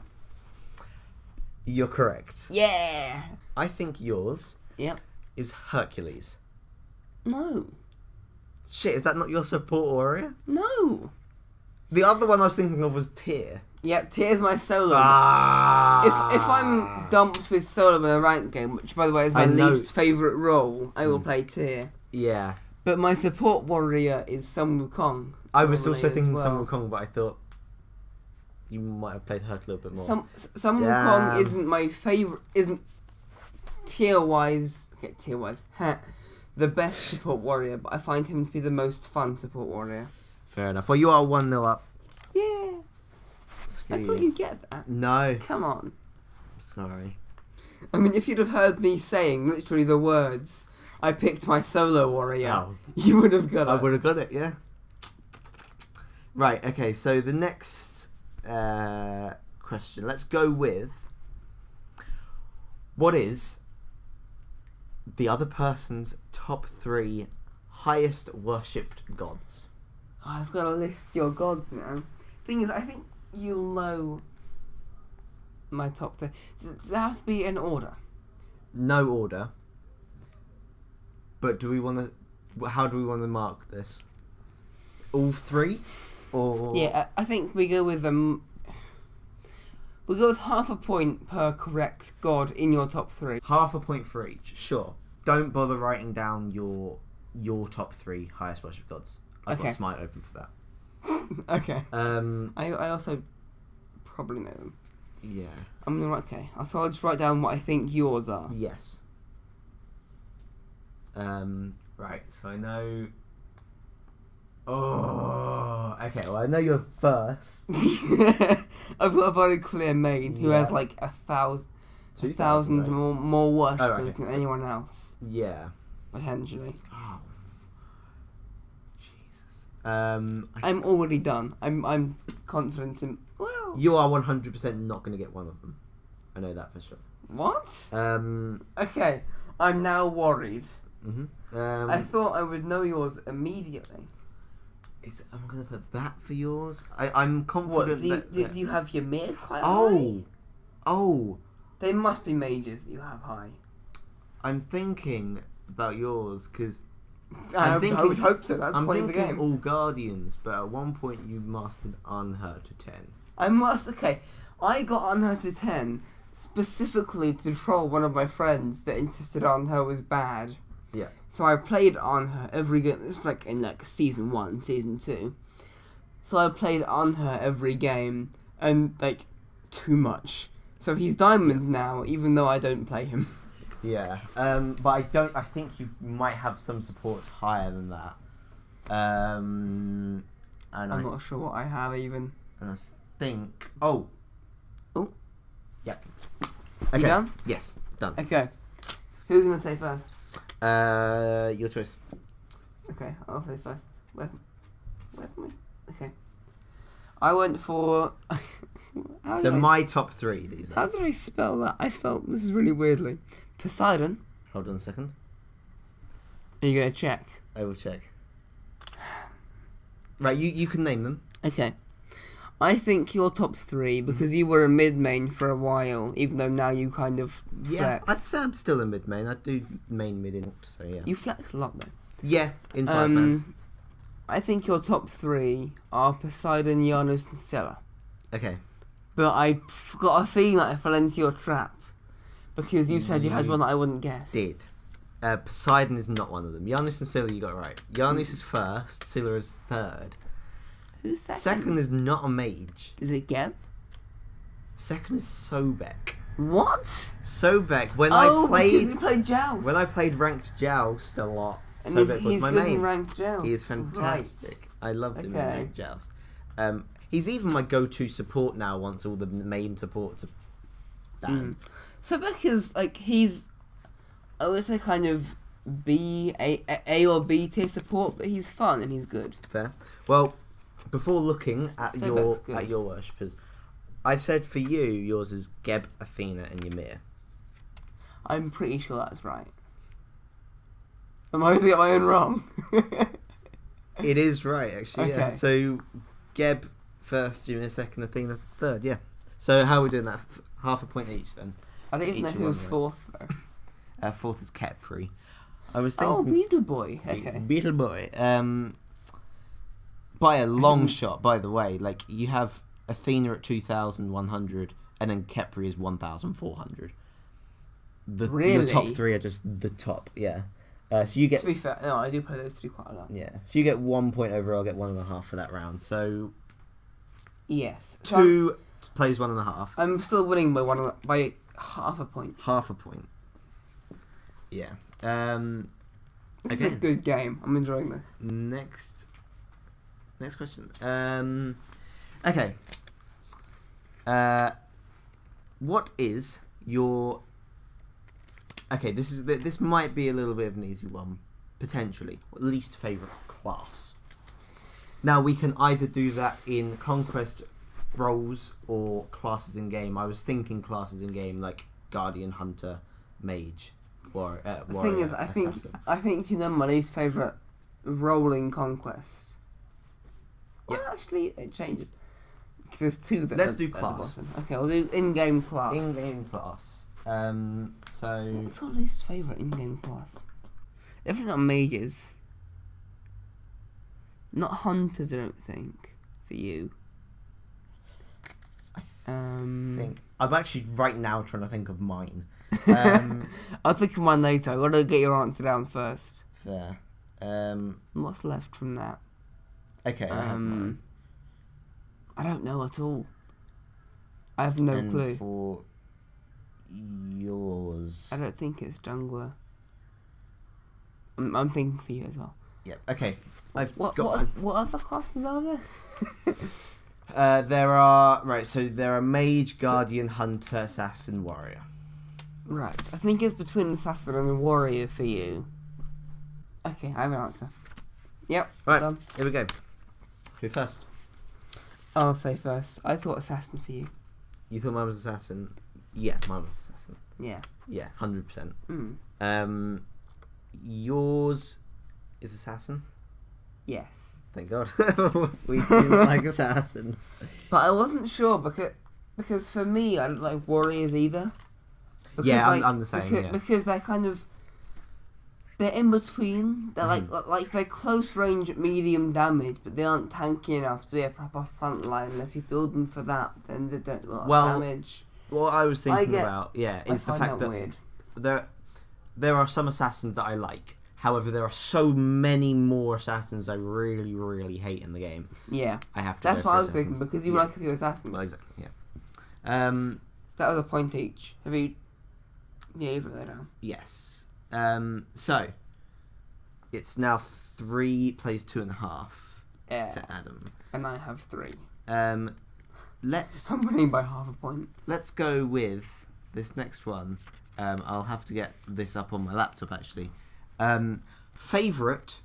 You're correct. Yeah! I think yours is Hercules. No. Shit, is that not your support warrior? No. The other one I was thinking of was Tyr. Yeah, Tyr's my solo. If I'm dumped with solo in a ranked game, which by the way is my least favourite role, I will play Tyr. Yeah. But my support warrior is Sun Wukong. I was also thinking Sun Wukong, but I thought you might have played Herc a little bit more. Sun Wukong isn't my favourite, isn't tier-wise, the best support warrior, but I find him to be the most fun support warrior. Fair enough. Well, you are 1-0 up. Yeah. I thought you'd get that. No. Come on. Sorry. I mean, if you'd have heard me saying literally the words, I picked my solo warrior, you would have got it. I would have got it, yeah. Right, okay, so the next question. Let's go with, what is the other person's top 3 highest worshipped gods? I've got to list your gods now. Thing is, I think you know my top 3. Does it have to be in order? No order. But do we want to... How do we want to mark this? All 3? Or... Yeah, I think we go with we'll go with half a point per correct god in your top 3. Half a point for each, sure. Don't bother writing down your top 3 highest worship gods. I've got SMITE open for that. Okay. I also probably know them. Yeah. So I'll just write down what I think yours are. Yes. Right, so I know... Oh, okay, well I know you're first. I've got a very clear main who has like 1,000 2,000 more worshippers than anyone else. Yeah. Potentially. Oh, Jesus. I'm already done. I'm confident in... Well... You are 100% not going to get one of them. I know that for sure. What? Okay, I'm now worried. Mm-hmm. I thought I would know yours immediately. I'm going to put that for yours. I'm confident Did you have your mid quite high? Oh! They must be mages that you have high. I'm thinking about yours, because... I would hope so. That's I'm playing the thinking game. all Guardians, but at one point you mastered Unhurt to 10. I got Unhurt to 10 specifically to troll one of my friends that insisted Unhurt was bad. Yeah. So I played Unhurt every game. It's like in season 1, season 2. So I played Unhurt every game, and too much. So he's diamond now, even though I don't play him. Yeah. But I think you might have some supports higher than that. And I'm not sure what I have even. And I think... Oh. Yeah. Okay. You done? Yes, done. Okay. Who's going to say first? Your choice. Okay, I'll say first. Where's my... Okay. I went for... So my top 3, these are. How did I spell that? I spelled this really weirdly. Poseidon. Hold on a second. Are you going to check? I will check. Right, you can name them. Okay. I think your top 3, because you were a mid-main for a while, even though now you kind of flex. Yeah, I'd say I'm still a mid-main. I do main mid-in, so yeah. You flex a lot, though. Yeah, in 5 mans. I think your top 3 are Poseidon, Janus, and Scylla. Okay. But I got a feeling that I fell into your trap, because you said you had one that I wouldn't guess. Did. Poseidon is not one of them. Janus and Scylla you got right. Janus is first, Scylla is third. Who's second? Second is not a mage. Is it Geb? Second is Sobek. What? Sobek. Because you played Joust. When I played ranked Joust a lot, and Sobek was my main. In ranked Joust. He is fantastic. Right. I loved him in ranked Joust. He's even my go-to support now. Once all the main supports are done. Sobek is he's, I would say, kind of A or B tier support, but he's fun and he's good. Fair. Well. Before looking at Sobek's your worshippers, I've said for you, yours is Geb, Athena, and Ymir. I'm pretty sure that's right. Am I going to get my own wrong? It is right, actually. Okay. Yeah. So Geb first, Ymir second, Athena third. Yeah. So how are we doing that? Half a point each then. I don't even know who's fourth though. Fourth is Kepri. I was thinking. Oh, Beetle Boy. Okay. Beetle Boy. By a long shot, by the way. You have Athena at 2,100, and then Kepri is 1,400. Really? The top 3 are just the top, yeah. So you get... To be fair, no, I do play those 3 quite a lot. Yeah, so you get 1 point overall, I'll get 1.5 for that round. So... Yes. 2 plays 1.5. I'm still winning by half a point. Half a point. Yeah. This is a good game. I'm enjoying this. Next question. Okay. What is your... Okay, this might be a little bit of an easy one, potentially. Least favourite class. Now, we can either do that in Conquest roles or classes in game, I was thinking classes in game like Guardian, Hunter, Mage, Warrior, The thing is, Assassin. I think you know my least favourite role in Conquest. Yeah. Well, actually, it changes. There's two that. Let's do class. Okay, we'll do in-game class. In-game class. So What's our least favourite in-game class? Definitely not mages. Not hunters, I don't think. For you. think I'm actually right now trying to think of mine. I'll think of mine later. I gotta get your answer down first. Fair. What's left from that? Okay. I have mine. I don't know at all. I have no And clue. for yours. I don't think it's jungler. I'm thinking for you as well. Yeah. Okay. What other classes are there? There are So there are Mage, Guardian, Hunter, Assassin, Warrior. Right. I think it's between Assassin and Warrior for you. Okay, I have an answer. Yep. Right. Done. Here we go. Who first? I'll say first. I thought Assassin for you. You thought mine was Assassin? Yeah, mine was Assassin. Yeah. Yeah, 100%. Mm. Yours is Assassin. Yes. Thank God. We do like assassins. But I wasn't sure because for me I don't like warriors either. Because Yeah, I'm the same. Because they're kind of they're in between. They're like they're close range at medium damage, but they aren't tanky enough to be a proper front line. Unless you build them for that, then they don't do a lot of damage. What I was thinking about, is the fact that weird. there are some assassins that I like. However, there are so many more assassins I really, really hate in the game. Yeah, I have to. That's go what for I was assassins. thinking because you like a few assassins. Well, exactly. Yeah. That was a point each. Have you? Yeah, you've written that down. Yes. So it's now 3 plays 2.5 Yeah. to Adam. And I have 3. Let's I'm winning by half a point. Let's go with this next one. I'll have to get this up on my laptop actually. Favorite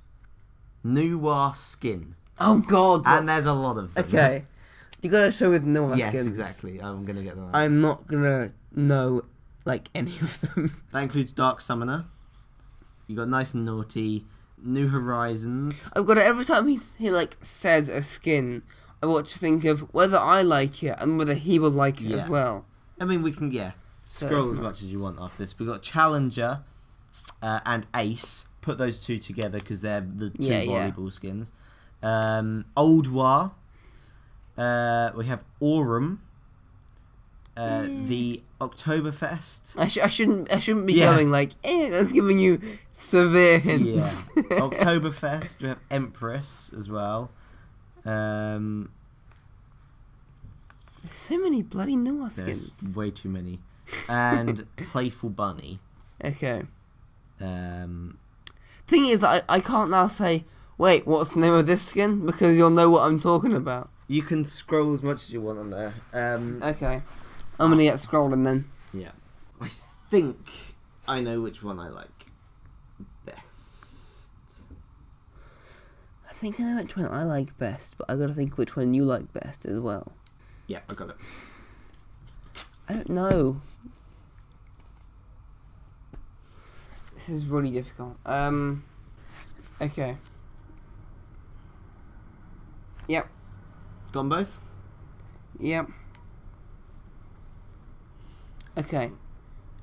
noir skin. Oh God! And there's a lot of them. Okay, you gotta show with noir yes, skins. exactly. I'm gonna get them. I'm not gonna know like any of them. That includes Dark Summoner. You got Nice and Naughty, New Horizons. I've got it every time he like says a skin. I want to think of whether I like it and whether he will like it as well. I mean, we can scroll as much as you want after this. We've got Challenger and Ace. Put those two together because they're the two volleyball skins. Old War. We have Aurum. The Oktoberfest. I shouldn't be going like, that's giving you severe hints. Yeah. Oktoberfest. We have Empress as well. There's so many bloody noir skins. There's way too many. And Playful Bunny. Okay. Thing is that I can't now say, wait, what's the name of this skin? Because you'll know what I'm talking about. You can scroll as much as you want on there. Okay. I'm gonna get scrolling then. Yeah. I think I know which one I like best. I think I know which one I like best, but I gotta think which one you like best as well. Yeah, I got it. I don't know. This is really difficult. Okay. Yep. Got 'em both? Yep. Okay.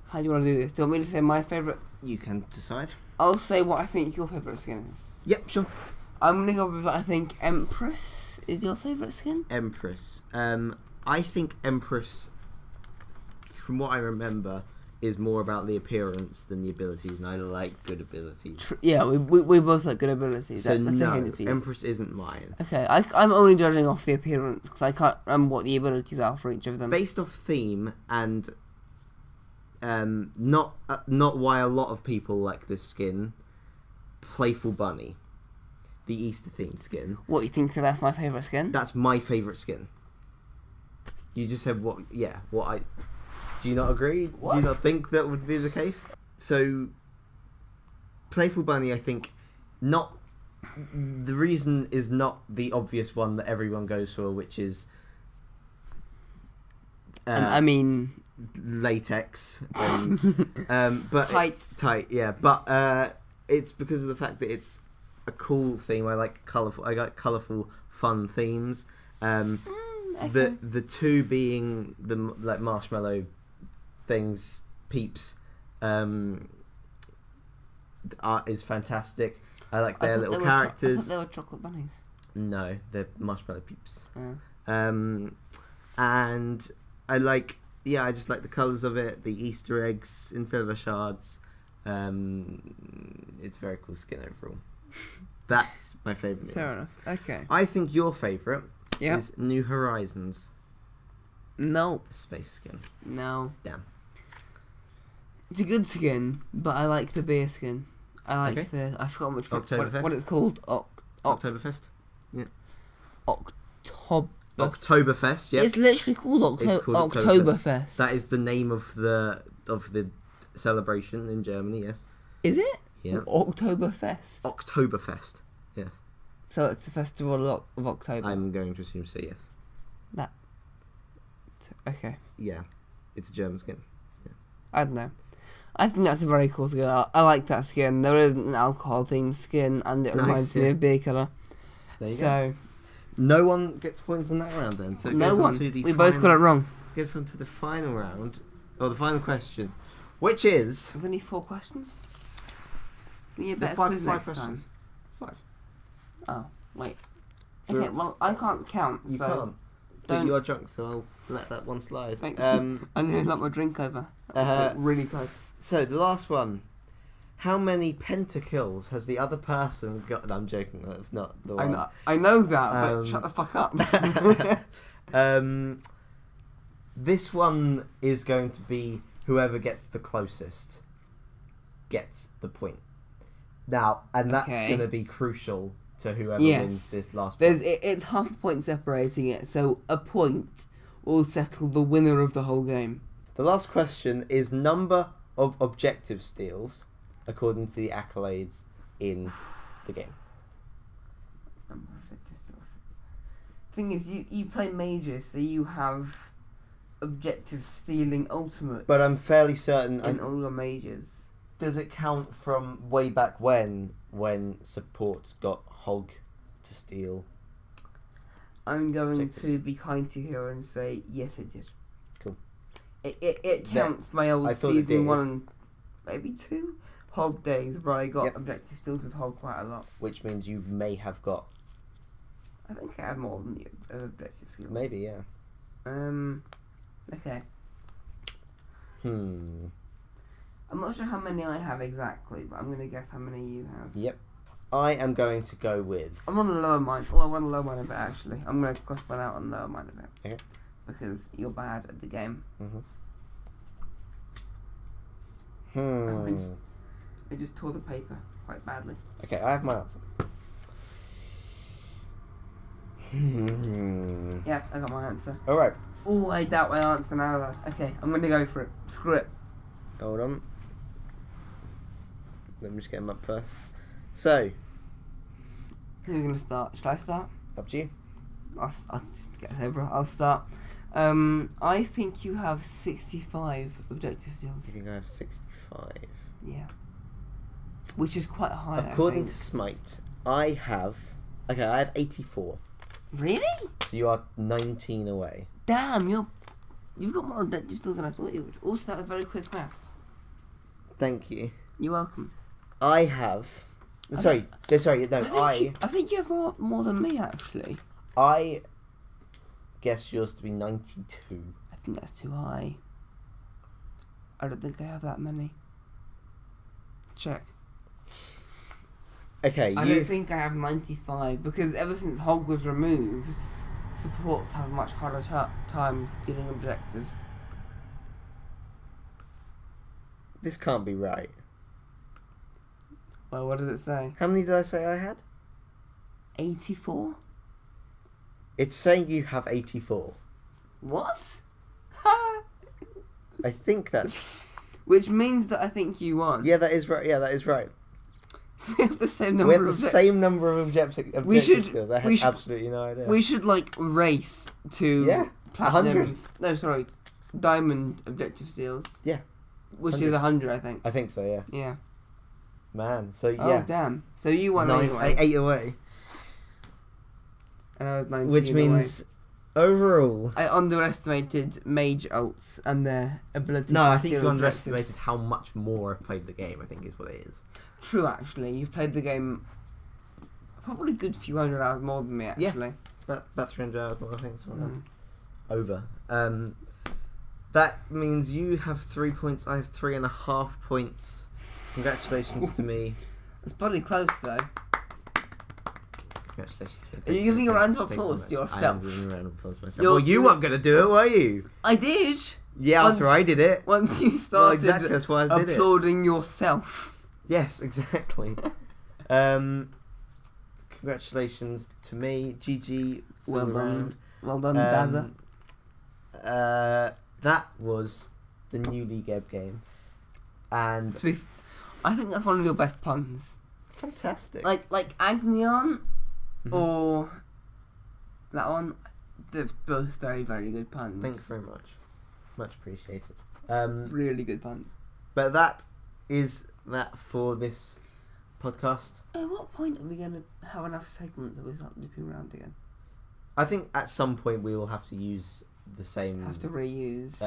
How do you want to do this? Do you want me to say my favourite? You can decide. I'll say what I think your favourite skin is. Yep, sure. I'm going to go with, I think, Empress is your favourite skin. Empress. I think Empress, from what I remember, is more about the appearance than the abilities, and I like good abilities. Yeah, we both like good abilities. So that's no, a hint for you. Empress isn't mine. Okay, I'm only judging off the appearance, because I can't remember what the abilities are for each of them. Based off theme, and not why a lot of people like this skin, Playful Bunny. The Easter themed skin. What, you think that's my favourite skin? That's my favourite skin. You just said what? Yeah, what I... Do you not agree? What? Do you not think that would be the case? So, Playful Bunny, I think, not... The reason is not the obvious one that everyone goes for, which is I mean latex, but tight, yeah. But it's because of the fact that it's a cool theme. I like colourful, fun themes. Okay. The two being the like marshmallow things, peeps. The art is fantastic. I like their little characters. I thought they were chocolate bunnies. No, they're marshmallow peeps. Oh. And I like, I just like the colours of it, the Easter eggs instead of a shards. It's very cool skin overall. That's my favourite. Fair enough. Okay. I think your favourite Yeah. is New Horizons. No. The space skin. No. Damn. It's a good skin, but I like the beer skin. I like I forgot what it's called. Oktoberfest. Yeah. Oktoberfest. Yeah. It's literally called Oktoberfest. That is the name of the celebration in Germany. Yes. Is it? Yeah. Oktoberfest. Oktoberfest. Yes. So it's the festival of October. I'm going to assume so. Yes. Okay. Yeah, it's a German skin. Yeah. I don't know. I think that's a very cool skin. I like that skin. There is an alcohol-themed skin, and it reminds me of beer colour. There you go. No one gets points on that round then. So no one. We both got it wrong. Gets on to the final round, or the final question, which is... There's only 4 questions? We the five questions. Time. 5. Oh, wait. Okay, well, I can't count, you so... can't. But you are drunk, so I'll let that one slide. Thank you. I'm going to knock my drink over. Really close. So, the last one. How many pentakills has the other person got? No, I'm joking. That's not the one. I know that, but shut the fuck up. This one is going to be whoever gets the closest gets the point. Now, and that's going to be crucial to whoever wins this last point. It's half a point separating it, so a point will settle the winner of the whole game. The last question is number of objective steals according to the accolades in the game. Number of objective steals. Thing is, you play mages, so you have objective stealing ultimates. But I'm fairly certain... in all your mages. Does it count from way back when support got Hog to steal? I'm going to be kind to you here and say yes, it did. Cool. It counts my old season 1 and maybe 2 Hog days where I got objective steals with Hog quite a lot. Which means you may have got... I think I have more than the objective steals. Maybe, yeah. Okay. I'm not sure how many I have exactly, but I'm going to guess how many you have. Yep. I am going to go with... I'm on the lower mine. Oh, I want a lower mine a bit, actually. I'm going to cross one out on the lower mine a bit. Okay. Because you're bad at the game. I just tore the paper quite badly. Okay, I have my answer. Yeah, I got my answer. Alright. Oh, I doubt my answer now, though. Okay, I'm going to go for it. Screw it. Hold on. Let me just get them up first. So. Who's going to start? Should I start? Up to you. I'll just get it over. I'll start. I think you have 65 objective steals. You think I have 65? Yeah. Which is quite high, According to SMITE, I have 84. Really? So you are 19 away. Damn, you've got more objective steals than I thought you would. Also, that was very quick maths. Thank you. You're welcome. I have... I think you have more than me, actually. I guess yours to be 92. I think that's too high. I don't think I have that many. Check. Okay, I don't think I have 95, because ever since Hog was removed, supports have much harder time stealing objectives. This can't be right. Well, what does it say? How many did I say I had? 84? It's saying you have 84. What? I think that's... Which means that I think you won. Yeah, that is right. So we have the same number. We have the same number of objective skills. I had absolutely no idea. We should race to platinum. 100. No, sorry, diamond objective steals. Yeah. Which 100. is 100, I think. I think so, yeah. Yeah. Man, so Oh, yeah. damn. So you won 9, anyway. 8 away. And I was 19 Which means, overall... I underestimated mage ults and their ability No, to I think steal you underestimated objectives. how much more I've played the game, I think is what it is. True, actually. You've played the game probably a good few hundred hours more than me, Yeah. actually. About 300 hours more, I think. So Mm. Over. That means you have 3 points, I have 3.5 points. Congratulations to me. It's bloody close, though. Congratulations. Are you giving a round of applause to yourself? I am giving a round of applause to myself. You're- Well, you weren't going to do it, were you? I did! Yeah, Once- after I did it. Once you started Well, exactly, that's why I did it. applauding yourself. Yes, exactly. Congratulations to me. GG. Well silver done. round. Well done, Dazza. That was the new League Ebb game. And I think that's one of your best puns. fantastic. Like Agnion Mhm. or that one. They're both very, very good puns. Thanks very much. Much appreciated. Really good puns. But that is that for this podcast. At what point are we going to have enough segments that we start looping around again? I think at some point we will have to use the same Have to reuse.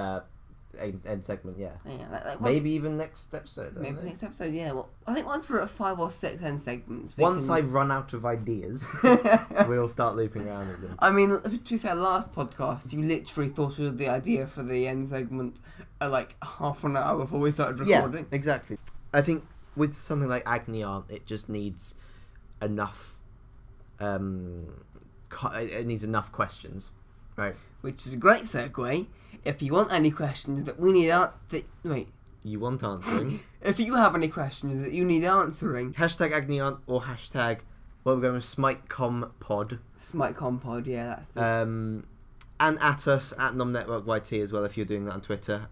end segment, yeah. Yeah, like Maybe even next episode. I maybe don't know. next episode. Yeah. Well, I think once we're at 5 or 6 end segments. Once I run out of ideas, we'll start looping around again. I mean, to be fair, last podcast you literally thought of the idea for the end segment like half an hour before we started recording. Yeah, exactly. I think with something like Agnion, it just needs enough. It needs enough questions, right? Which is a great segue. If you want any questions that we need You want answering? if you have any questions that you need answering, Hashtag Agnion or hashtag. Well, we're going with SmiteCom Pod. SMITE Pod, yeah, that's the. And at us at NomNetworkYT as well if you're doing that on Twitter.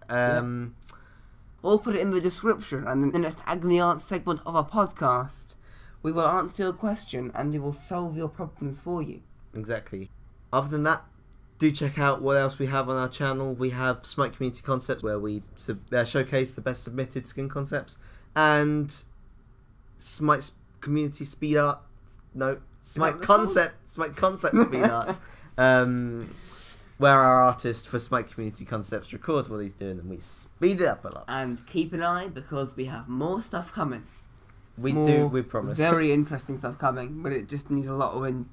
Or put it in the description, and in the next Agnion segment of our podcast, we will answer your question and we will solve your problems for you. Exactly. Other than that, do check out what else we have on our channel. We have SMITE Community Concepts, where we showcase the best submitted skin concepts, and SMITE Community Speed Art. No, SMITE Concept Speed Arts. Where our artist for SMITE Community Concepts records what he's doing, and we speed it up a lot. And keep an eye, because we have more stuff coming. We promise. Very interesting stuff coming, but it just needs a lot of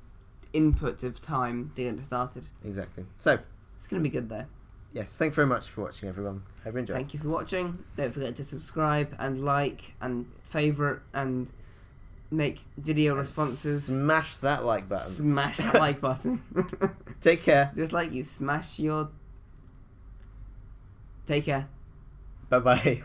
input of time to get it started. Exactly. So, It's going to be good though. yes, thanks very much for watching, everyone. Hope you enjoyed. Thank you for watching. Don't forget to subscribe and like and favourite and make video responses. Smash that like button. Smash that like button. Take care. Just like you smash your... Take care. Bye bye.